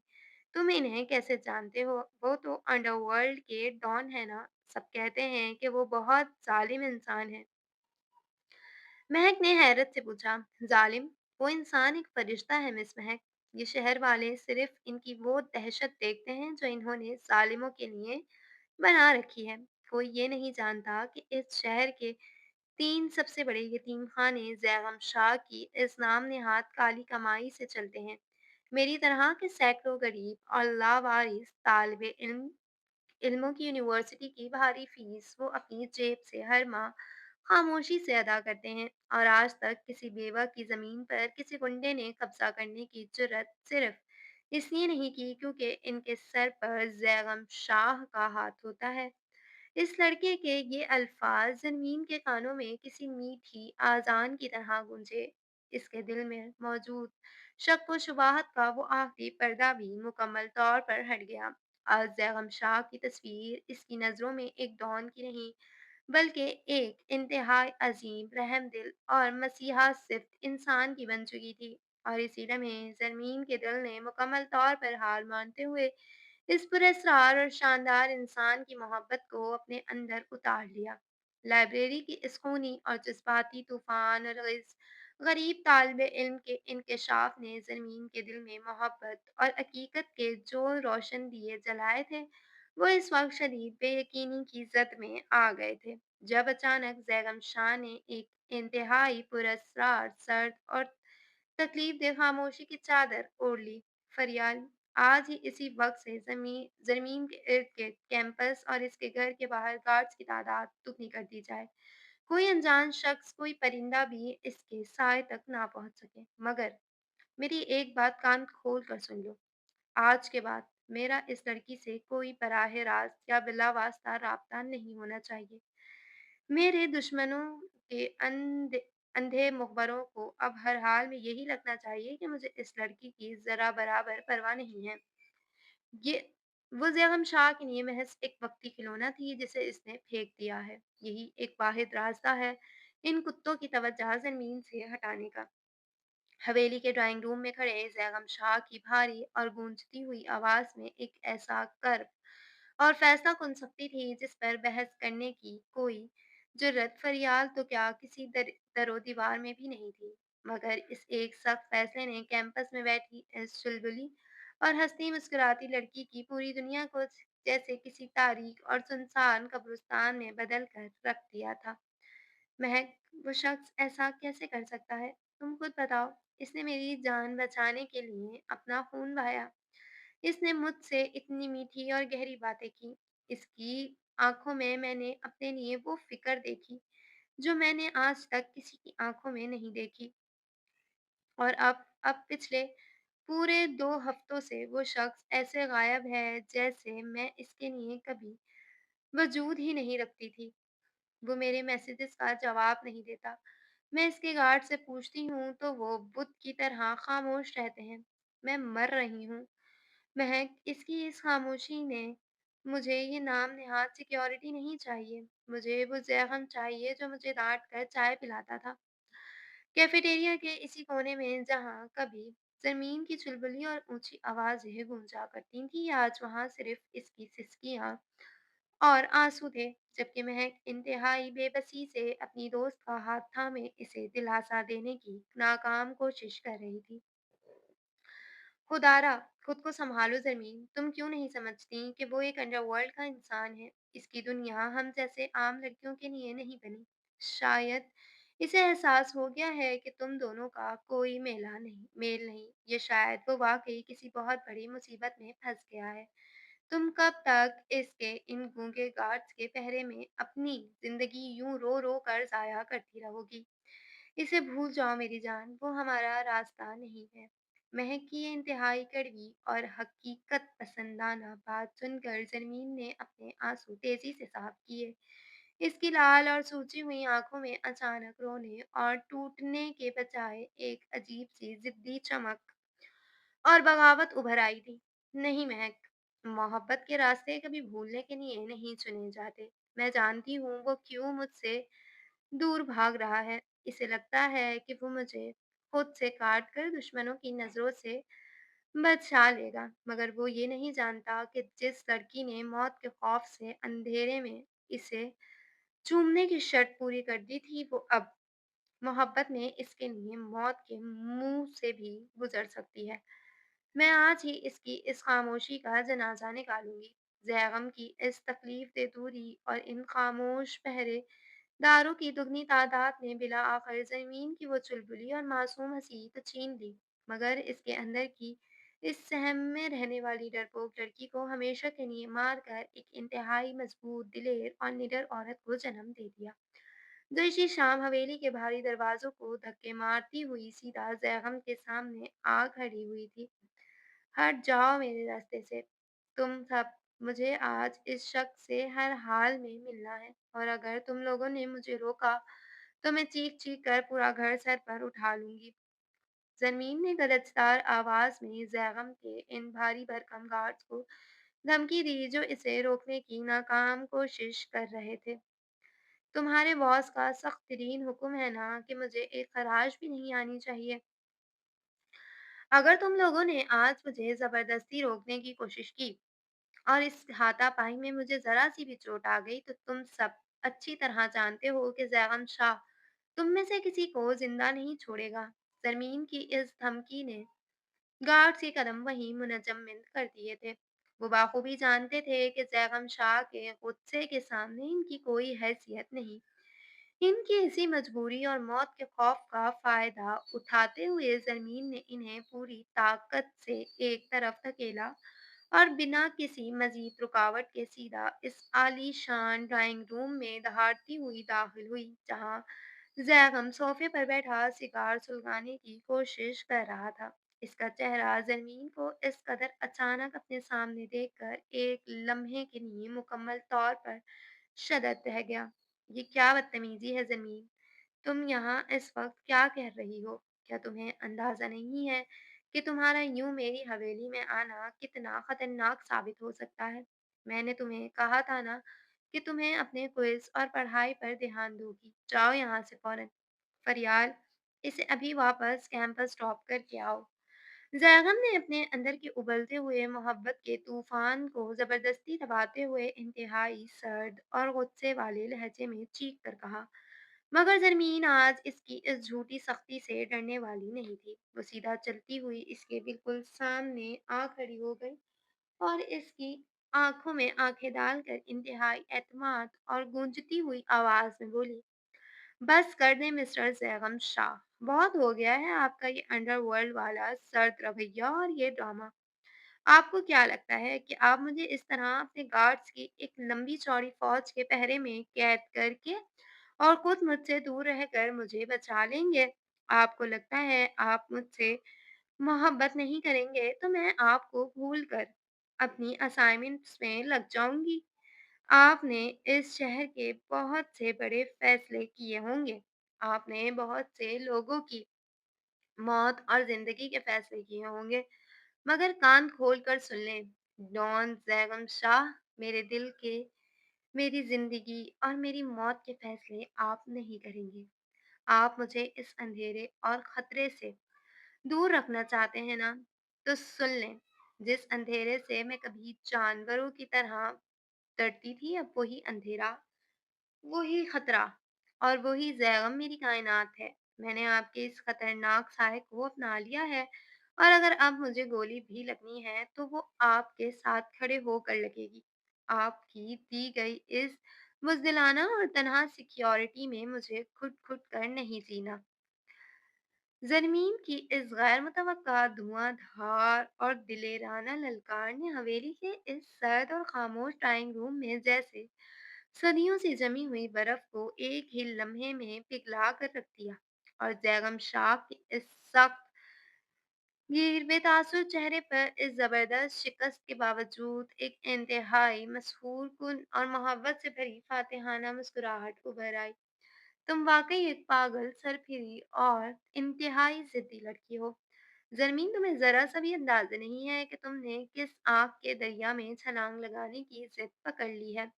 तुम इन्हें कैसे जानते हो? वो तो अंडरवर्ल्ड के डॉन है ना? सब कहते हैं कि वो बहुत ज़ालिम इंसान है। महक ने हैरत से पूछा, जालिम? वो इंसान एक फरिश्ता है मिस महक। ये शहर वाले सिर्फ इनकी वो दहशत देखते हैं जो इन्होंने जालिमों के लिए बना रखी है। कोई ये नहीं जानता कि इस शहर के 3 सबसे बड़े यतीम खाने ज़ैगम शाह की इस नाम नेहाद काली कमाई से चलते हैं। मेरी तरह के सैकड़ों गरीब और लावारिस तालिबे इल्म इल्मों की यूनिवर्सिटी की भारी फीस वो अपनी जेब से हर माह खामोशी से अदा करते हैं, और आज तक किसी बेवा की ज़मीन पर किसी गुंडे ने कब्जा करने की जुर्रत सिर्फ इसलिए नहीं की क्योंकि इनके सर पर ज़ैगम शाह का हाथ होता है। इस लड़के के ये अल्फाज ज़नवीन के कानों में किसी मीठी आज़ान की तरह गूंजे। इसके दिल में मौजूद शक व शुबहत का वो आखिरी पर्दा भी मुकम्मल तौर पर हट गया। आज जैगम शाह की तस्वीर इसकी नज़रों में एक डॉन की नहीं, बल्कि एक इंतहाई अजीम, रहमदिल और मसीहा सिफ्त इंसान की बन चुकी थी। और इसी लम्हे ज़रमीन के दिल ने मुकम्मल तौर पर हार मानते हुए इस पुरस्कार और शानदार इंसान की मोहब्बत को अपने अंदर उतार लिया। लाइब्रेरी की इस खूनी और जज्बाती तूफान और इस गरीब तालिब इल्म के इंकशाफ ने ज़मीन के दिल में मोहब्बत और हकीकत के जो रोशन दिए जलाए थे, वो इस वक्त शदीद बेयकीनी की जद में आ गए थे, जब अचानक जैगम शाह ने एक इंतहाई पुरस्कार सर्द और तकलीफ दे खामोशी की चादर ओढ़ ली। फरियाल, आज ही इसी वक्त से ज़मीन के इर्द-गिर्द कैंपस और इसके घर के बाहर गार्ड्स की तादाद दुगनी कर दी जाए। कोई अनजान शख्स, कोई परिंदा भी इसके साए तक ना पहुँच सके। मगर मेरी एक बात कान खोल कर सुन लो। आज के बाद मेरा इस लड़की से कोई बराह रास्त या बिलावास्ता राब्ता नहीं होना चाहिए। मेरे दुश्मनों के अंधे मुखबरों को अब हर हाल में यही लगना चाहिए कि मुझे इस लड़की की ज़रा बराबर परवाह नहीं है। ये वो ज़ैगम शाह के लिए महज़ एक वक़्ती खिलौना थी जिसे इसने फेंक दिया है। यही एक वाहिद रास्ता है इन कुत्तों की तवज्जो ज़मीन से हटाने का। हवेली के ड्राइंग रूम में खड़े जैगम शाह की भारी और गूंजती हुई आवाज में एक ऐसा कर्ब और फैसला कुन सख्ती थी जिस पर बहस करने की कोई जुर्रत फरियाल तो क्या किसी दरो दीवार में भी नहीं थी। मगर इस एक सख्त फैसले ने कैंपस में बैठी इस चुलबुली और हंसती मुस्कुराती लड़की की पूरी दुनिया को जैसे किसी तारीख और सुनसान कब्रिस्तान में बदल कर रख दिया था। महक, वो शख्स ऐसा कैसे कर सकता है? तुम खुद बताओ। इसने मेरी जान बचाने के लिए अपना खून बहाया। इसने मुझसे इतनी मीठी और गहरी बातें की। इसकी आँखों में मैंने अपने लिए वो फ़िक्र देखी, जो मैंने आज तक किसी की आँखों में नहीं देखी। और अब पिछले पूरे 2 हफ्तों से वो शख़्स ऐसे गायब है, जैसे मैं इसके लिए कभी वजूद ही नहीं रखती थी। वो मेरे मैसेजेस का जवाब नहीं देता। मैं इसके गार्ड से पूछती हूँ तो वो बुत की तरह खामोश रहते हैं। मैं मर रही हूँ। महक, इसकी इस खामोशी ने मुझे ये नाम नहाद सिक्योरिटी नहीं चाहिए। मुझे वो ज़ैग़म चाहिए जो मुझे डाँट कर चाय पिलाता था। कैफ़ेटेरिया के इसी कोने में जहाँ कभी ज़मीन की चुलबुली और ऊँची आवाज़ें गूंजा करती थीं, आज वहाँ सिर्फ़ इसकी सिसकियाँ और आँसू थे, जबकि महक इंतहाई बेबसी से अपनी दोस्त का हाथ थामे इसे दिलासा देने की नाकाम कोशिश कर रही थी। खुदारा, खुद को सँभालो ज़मीन, तुम क्यों नहीं समझती कि वो एक अंडरवर्ल्ड का इंसान है? इसकी दुनिया हम जैसे आम लड़कियों के लिए नहीं बनी। शायद इसे एहसास हो गया है कि तुम दोनों का कोई मेल नहीं। ये शायद वो वाक़ई किसी बहुत बड़ी मुसीबत में फँस गया है। तुम कब तक इसके इन गूंगे गार्ड्स के पहरे में अपनी ज़िंदगी यूँ रो-रो कर ज़ाया करती रहोगी? इसे भूल जाओ मेरी जान, वो हमारा रास्ता नहीं है। महक की ये इंतहाई कड़वी और हकीकत पसंदाना बात सुनकर ज़रमीन ने अपने आंसू तेज़ी से साफ किए। इसकी लाल और सूजी हुई आंखों में अचानक रोने और टूटने के बजाय एक अजीब सी जिद्दी चमक और बगावत उभर आई थी। नहीं महक, मोहब्बत के रास्ते कभी भूलने के लिए नहीं चुने जाते। मैं जानती हूँ वो क्यों मुझसे दूर भाग रहा है। इसे लगता है कि वो मुझे खुद से काट कर दुश्मनों की नज़रों से बचा लेगा, मगर वो ये नहीं जानता कि जिस लड़की ने मौत के खौफ से अंधेरे में इसे चूमने की शर्त पूरी कर दी थी, वो अब मोहब्बत में इसके लिए मौत के मुंह से भी गुजर सकती है। मैं आज ही इसकी इस खामोशी का जनाजा निकालूंगी। जैगम की इस तकलीफ दे दूरी और इन खामोश पहरेदारों की दुगनी तादाद ने बिला आखिर जमीन की वो चुलबुली और मासूम हंसी तो छीन ली, मगर इसके अंदर की इस सहम में रहने वाली डरपोक लड़की को हमेशा के लिए मार कर एक इंतहाई मजबूत दिलेर और निडर औरत को जन्म दे दिया, जो इसी शाम हवेली के भारी दरवाजों को धक्के मारती हुई सीधा जैगम के सामने आ खड़ी हुई थी। हट जाओ मेरे रास्ते से, तुम सब। मुझे आज इस शख्स से हर हाल में मिलना है और अगर तुम लोगों ने मुझे रोका, तो मैं चीख-चीख कर पूरा घर सर पर उठा लूँगी। ज़मीन ने गरजदार आवाज़ में ज़ैगम के इन भारी भरकम गार्ड्स को धमकी दी, जो इसे रोकने की नाकाम कोशिश कर रहे थे। तुम्हारे बॉस का सख्त तरीन हुक्म है ना कि मुझे एक खराश भी नहीं आनी चाहिए। अगर तुम लोगों ने आज मुझे ज़बरदस्ती रोकने की कोशिश की और इस हाथापाई में मुझे ज़रा-सी भी चोट आ गई, तो तुम सब अच्छी तरह जानते हो कि ज़ैगम शाह तुम में से किसी को ज़िंदा नहीं छोड़ेगा। ज़रमीन की इस धमकी ने गार्ड्स के कदम वहीं मुनजम्मिद कर दिए थे। वो बाखूबी जानते थे कि ज़ैगम शाह के गुस्से के सामने इनकी कोई हैसियत नहीं। इनकी इसी मजबूरी और मौत के खौफ का फ़ायदा उठाते हुए ज़मीन ने इन्हें पूरी ताकत से एक तरफ धकेला और बिना किसी मज़ीद रुकावट के सीधा इस आलीशान ड्राइंग रूम में दहाड़ती हुई दाखिल हुई, जहाँ ज़ैगम सोफ़े पर बैठा सिगार सुलगाने की कोशिश कर रहा था। इसका चेहरा ज़मीन को इस कदर अचानक अपने सामने देखकर एक लम्हे के लिए मुकम्मल तौर पर शदद रह गया। ये क्या बदतमीज़ी है ज़मीन! तुम यहाँ इस वक़्त क्या कह रही हो? क्या तुम्हें अंदाज़ा नहीं है कि तुम्हारा यूँ मेरी हवेली में आना कितना खतरनाक साबित हो सकता है? मैंने तुम्हें कहा था ना कि तुम्हें अपने क्विज़ और पढ़ाई पर ध्यान दोगी। जाओ यहाँ से फ़ौरन। फरियाल, इसे अभी वापस कैंपस ड्रॉप करके आओ। ज़ैगम ने अपने अंदर के उबलते हुए मोहब्बत के तूफ़ान को ज़बरदस्ती दबाते हुए इंतहाई सर्द और गुस्से वाले लहजे में चीख कर कहा, मगर ज़रमीन आज इसकी इस झूठी सख्ती से डरने वाली नहीं थी। वो सीधा चलती हुई इसके बिल्कुल सामने आ खड़ी हो गई और इसकी आँखों में आँखें डालकर इंतहाई एतमाद और गूंजती हुई आवाज़ में बोली, बस कर दें मिस्टर ज़ैगम शाह, बहुत हो गया है आपका ये अंडरवर्ल्ड वाला सर्द रवैया और ये ड्रामा। आपको क्या लगता है कि आप मुझे इस तरह अपने गार्ड्स की एक लंबी चौड़ी फौज के पहरे में कैद करके और खुद मुझसे दूर रहकर मुझे बचा लेंगे? आपको लगता है आप मुझसे मोहब्बत नहीं करेंगे तो मैं आपको भूलकर अपनी असाइनमेंट्स में लग जाऊंगी। आपने इस शहर के बहुत से बड़े फैसले किए होंगे। आपने बहुत से लोगों की मौत और जिंदगी के फैसले किए होंगे, मगर कान खोल कर सुन लें, डॉन जैगम शाह, मेरे दिल के, मेरी जिंदगी और मेरी मौत के फैसले आप नहीं करेंगे। आप मुझे इस अंधेरे और खतरे से दूर रखना चाहते हैं ना, तो सुन लें, जिस अंधेरे से मैं कभी जानवरों की तरह डरती थी, अब वही अंधेरा, वही खतरा और वही ज़ैग़म मेरी कायनात है। मैंने आपके इस खतरनाक साये को अपना लिया है और अगर अब मुझे गोली भी लगनी है, तो वो आपके साथ खड़े होकर लगेगी। आपकी दी गई इस बुज़दिलाना और तन्हा सिक्योरिटी में मुझे घुट-घुट कर नहीं जीना। ज़मीन की इस गैर मुतवक्का धुआंधार और दिलेराना ललकार ने हवेली के इस सर्द और खामोश ड्राइंग रूम में जैसे सदियों से जमी हुई बर्फ को एक ही लम्हे में पिघला कर रख दिया और जैगम शाह के इस सख्त ये बेतासुर चेहरे पर इस जबरदस्त शिकस्त के बावजूद एक इंतहाई मसहूर कुन और मोहब्बत से भरी फातिहाना मुस्कुराहट उभर आई। तुम वाकई एक पागल, सरफिरी और इंतहाई जिद्दी लड़की हो। ज़रमीन, तुम्हें ज़रा सा भी अंदाज़ा नहीं है कि तुमने किस आग के दरिया में छलांग लगाने की ज़िद पकड़ ली है।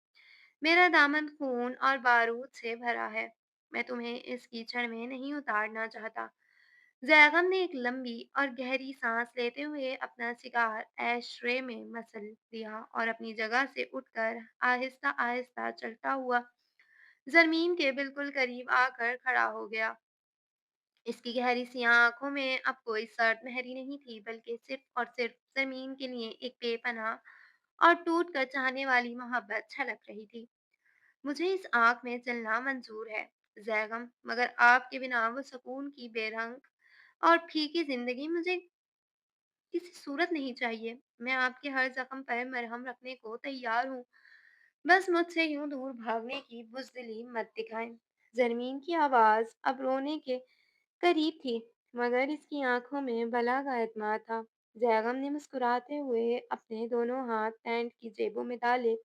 मेरा दामन खून और बारूद से भरा है। मैं तुम्हें इस कीचड़ में नहीं उतारना चाहता। ज़ैगम ने एक लंबी और गहरी सांस लेते हुए अपना सिगार ऐशरे में मसल दिया और अपनी जगह से उठकर आहिस्ता आहिस्ता चलता हुआ ज़रमीन के बिल्कुल करीब आकर खड़ा हो गया। इसकी गहरी सी आँखों में अब कोई सर्द मेहरी नहीं थी, बल्कि सिर्फ़ और सिर्फ़ ज़मीन के लिए एक बेपनाह और टूट कर चाहने वाली मोहब्बत छलक रही थी। मुझे इस आग में जलना मंज़ूर है, ज़ैगम, मगर आपके बिना वो सुकून की बेरंग और फीकी ज़िंदगी मुझे किसी सूरत नहीं चाहिए। मैं आपके हर ज़ख्म पर मरहम रखने को तैयार हूँ। बस मुझसे यूँ दूर भागने की बुज़दिली मत दिखाएँ। ज़रमीन की आवाज़ अब रोने के करीब थी, मगर इसकी आँखों में भला का एतमाद था। ज़ैगम ने मुस्कुराते हुए अपने दोनों हाथ पैंट की जेबों में डाले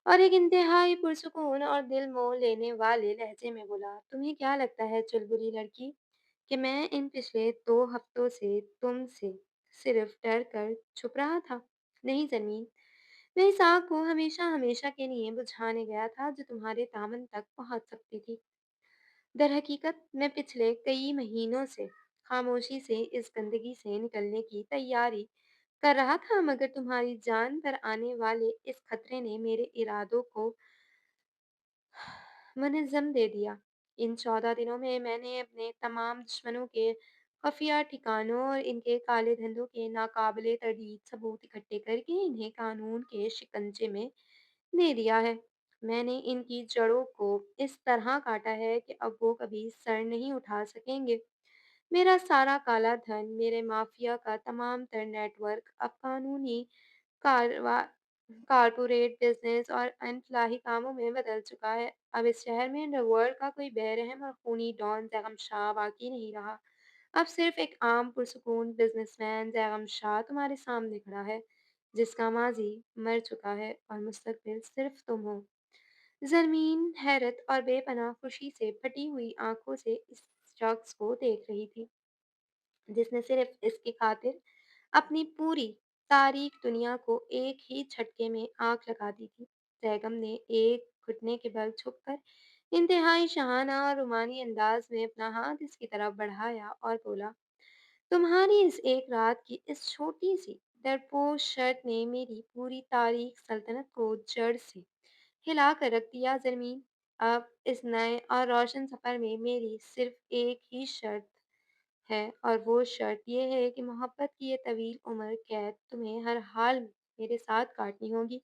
और एक इंतहाई पुरसुकून और दिल मोह लेने वाले लहजे में बोला, तुम्हें क्या लगता है चुलबुली लड़की, कि मैं इन पिछले 2 हफ्तों से तुमसे सिर्फ डर कर छुप रहा था? नहीं ज़मीन, मैं इस आग को हमेशा-हमेशा के लिए बुझाने गया था जो तुम्हारे दामन तक पहुँच सकती थी। दरहकीकत मैं पिछले कई महीनों से खामोशी से इस गंदगी से निकलने की तैयारी कर रहा था, मगर तुम्हारी जान पर आने वाले इस खतरे ने मेरे इरादों को मुनज़्ज़म दे दिया। इन 14 दिनों में मैंने अपने तमाम दुश्मनों के खुफिया ठिकानों और इनके काले धंधों के नाकाबिले तर्दीद सबूत इकट्ठे करके इन्हें कानून के शिकंजे में दे दिया है। मैंने इनकी जड़ों को इस तरह काटा है कि अब वो कभी सर नहीं उठा सकेंगे। मेरा सारा काला धन, मेरे माफिया का तमाम तर नेटवर्क अब कानूनी कारवा कॉर्पोरेट बिजनेस और अनफलाही कामों में बदल चुका है। अब इस शहर में अंडरवर्ल्ड का कोई बेरहम और खूनी डॉन जैगम शाह बाकी नहीं रहा। अब सिर्फ एक आम पुरसुकून बिजनेसमैन जैगम शाह तुम्हारे सामने खड़ा है, जिसका माजी मर चुका है और मुस्तकबिल सिर्फ तुम हो। ज़रमीन हैरत और बेपनाह खुशी से फटी हुई आंखों से इस शख्स को देख रही थी, जिसने सिर्फ इसकी खातिर अपनी पूरी तारीख दुनिया को एक ही झटके में आग लगा दी थी। बेगम ने एक घुटने के बल झुककर इंतहाई शाहाना और रोमानी अंदाज में अपना हाथ इसकी तरफ बढ़ाया और बोला, तुम्हारी इस एक रात की इस छोटी सी डरपोक शर्त ने मेरी पूरी तारीख सल्तनत को जड़ से हिला कर रख दिया ज़मीन। अब इस नए और रोशन सफ़र में मेरी सिर्फ एक ही शर्त है और वो शर्त ये है कि मोहब्बत की ये तवील उम्र कैद तुम्हें हर हाल में मेरे साथ काटनी होगी।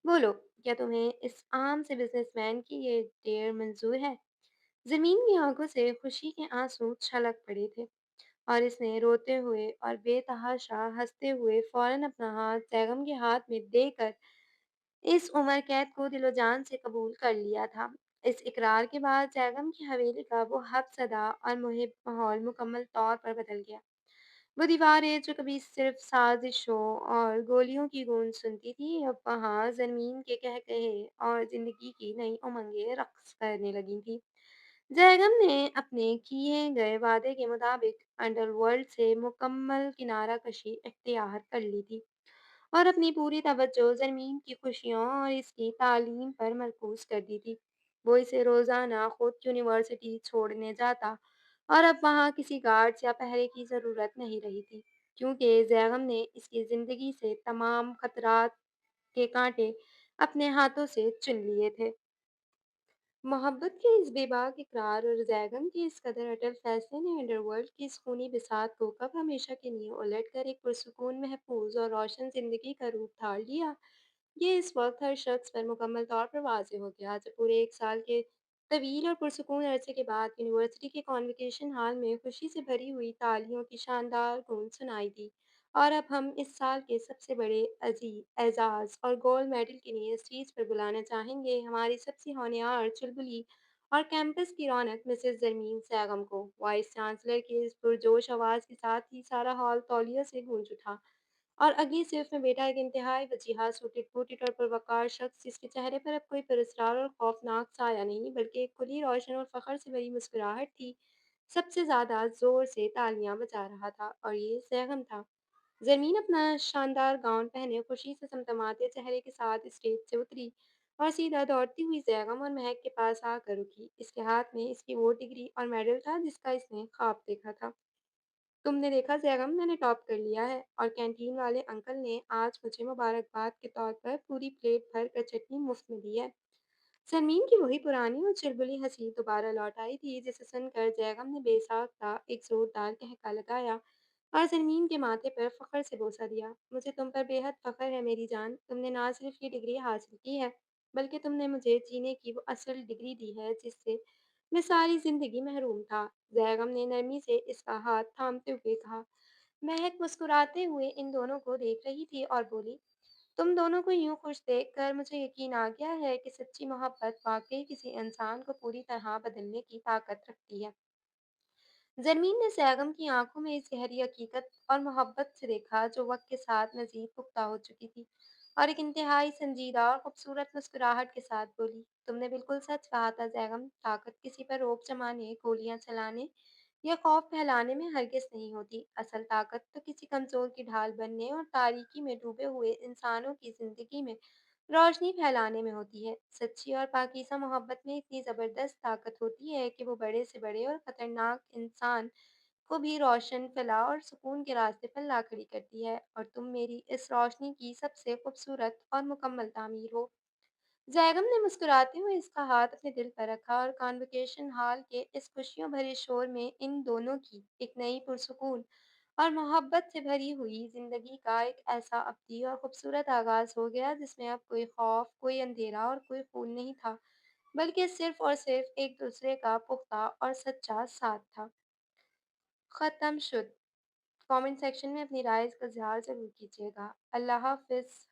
बोलो, क्या तुम्हें इस आम से बिजनेसमैन की ये डेयर मंजूर है? ज़मीन की आंखों से खुशी के आंसू छलक पड़े थे। और इसने रोते हुए और बेतहाशा हँसते हुए फ़ौरन अपना हाथ ज़ैगम के हाथ में देकर इस उम्र कैद को दिलो-जान से कबूल कर लिया था। इस इकरार के बाद ज़ैगम की हवेली का वो खौफज़दा और मुहिब माहौल मुकम्मल तौर पर बदल गया। वो दीवारें जो कभी सिर्फ साजिशों और गोलियों की गूंज सुनती थी, अब वहाँ ज़मीन के कहकहे और ज़िंदगी की नई उमंगें रक़्स करने लगी थीं। जयगम ने अपने किए गए वादे के मुताबिक अंडरवर्ल्ड से मुकम्मल किनारा कशी इख्तियार कर ली थी और अपनी पूरी तवज्जो ज़मीन की खुशियों और इसकी तालीम पर मरकूज़ कर दी थी। वो इसे रोज़ाना खुद यूनिवर्सिटी छोड़ने जाता और अब वहाँ किसी गार्ड्स या पहरे की ज़रूरत नहीं रही थी, क्योंकि ज़ैगम ने इसकी ज़िंदगी से तमाम खतरात के कांटे अपने हाथों से चुन लिए थे। मोहब्बत के इस बेबाक इकरार और ज़ैगम के इस कदर अटल फैसले ने अंडरवर्ल्ड की इस खूनी बिसात को कब हमेशा के लिए उलट कर एक पुरसुकून, महफूज और रोशन ज़िंदगी का रूप धार लिया, ये इस वक्त हर शख्स पर मुकम्मल तौर पर वाज़ेह हो गया जब पूरे 1 साल के तवील और पुरसुकून अरसे के बाद यूनिवर्सिटी के कॉन्वोकेशन हॉल में खुशी से भरी हुई तालियों की शानदार गूंज सुनाई दी। और अब हम इस साल के सबसे बड़े एज़ाज़ और गोल्ड मेडल के लिए स्टेज पर बुलाना चाहेंगे हमारी सबसे होनहार, चुलबुली और कैंपस की रौनक मिसेज़ ज़रमीन सैगम को। वाइस चांसलर की इस पुरजोश आवाज़ के साथ ही सारा हॉल तौलियों से गूंज उठा। और अगली सिर्फ में बेटा एक इंतहाई वजीहा सूटेड-बूटेड और पुरवकार शख्स जिसके चेहरे पर अब कोई पुरस्कार और खौफनाक साया नहीं बल्कि एक खुली रोशन और फ़ख्र से भरी मुस्कुराहट थी, सबसे ज़्यादा ज़ोर से तालियां बजा रहा था और ये ज़ैगम था। ज़मीन अपना शानदार गाउन पहने खुशी से समतमाते चेहरे के साथ स्टेज से उतरी और सीधा दौड़ती हुई ज़ैगम और महक के पास आकर रुकी। इसके हाथ में इसकी वो डिग्री और मेडल था जिसका इसने ख्वाब देखा था। तुमने देखा ज़ैगम, मैंने टॉप कर लिया है और कैंटीन वाले अंकल ने आज मुझे मुबारकबाद के तौर पर पूरी प्लेट भर कर चटनी मुफ्त में दी है। सलमीन की वही पुरानी और चुलबुली हंसी दोबारा लौट आई थी जिसे सुनकर जयगम ने बेसाख्ता एक जोरदार ठहाका लगाया और सलमीन के माथे पर फख्र से बोसा दिया। मुझे तुम पर बेहद फख्र है मेरी जान, तुमने ना सिर्फ ये डिग्री हासिल की है बल्कि तुमने मुझे जीने की वो असल डिग्री दी है जिससे मैं सारी जिंदगी महरूम था। जयगम ने नरमी से इसका हाथ थामते हुए कहा। महक मुस्कुराते हुए इन दोनों को देख रही थी और बोली, तुम दोनों को यूं खुश देखकर मुझे यकीन आ गया है कि सच्ची मोहब्बत वाकई किसी इंसान को पूरी तरह बदलने की ताकत रखती है। ज़रमीन ने सैगम की आंखों में इस गहरी हकीकत और मोहब्बत से देखा जो वक्त के साथ मजीद पुख्ता हो चुकी थी और एक इंतहाई संजीदा और खूबसूरत मुस्कुराहट के साथ बोली, तुमने बिल्कुल सच कहा था ज़ैगम, ताकत किसी पर रोब जमाने, गोलियां चलाने या खौफ फैलाने में हरगिज नहीं होती। असल ताकत तो किसी कमज़ोर की ढाल बनने और तारीकी में डूबे हुए इंसानों की ज़िंदगी में रोशनी फैलाने में होती है। सच्ची और पाकीज़ा मोहब्बत में इतनी ज़बरदस्त ताकत होती है कि वो बड़े से बड़े और ख़तरनाक इंसान को भी रोशन, फलाह और सुकून के रास्ते पर ला खड़ी करती है और तुम मेरी इस रोशनी की सबसे खूबसूरत और मुकम्मल तामीर हो। ज़ैगम ने मुस्कुराते हुए इसका हाथ अपने दिल पर रखा और कॉन्वोकेशन हॉल के इस खुशियों भरे शोर में इन दोनों की एक नई पुरसुकून और मोहब्बत से भरी हुई ज़िंदगी का एक ऐसा अब्दी और खूबसूरत आगाज़ हो गया जिसमें अब कोई खौफ, कोई अंधेरा और कोई खून नहीं था, बल्कि सिर्फ और सिर्फ एक दूसरे का पुख्ता और सच्चा साथ था। ख़त्म शुद। कमेंट सेक्शन में अपनी राय का इज़हार ज़रूर कीजिएगा। अल्लाह हाफ़िज़।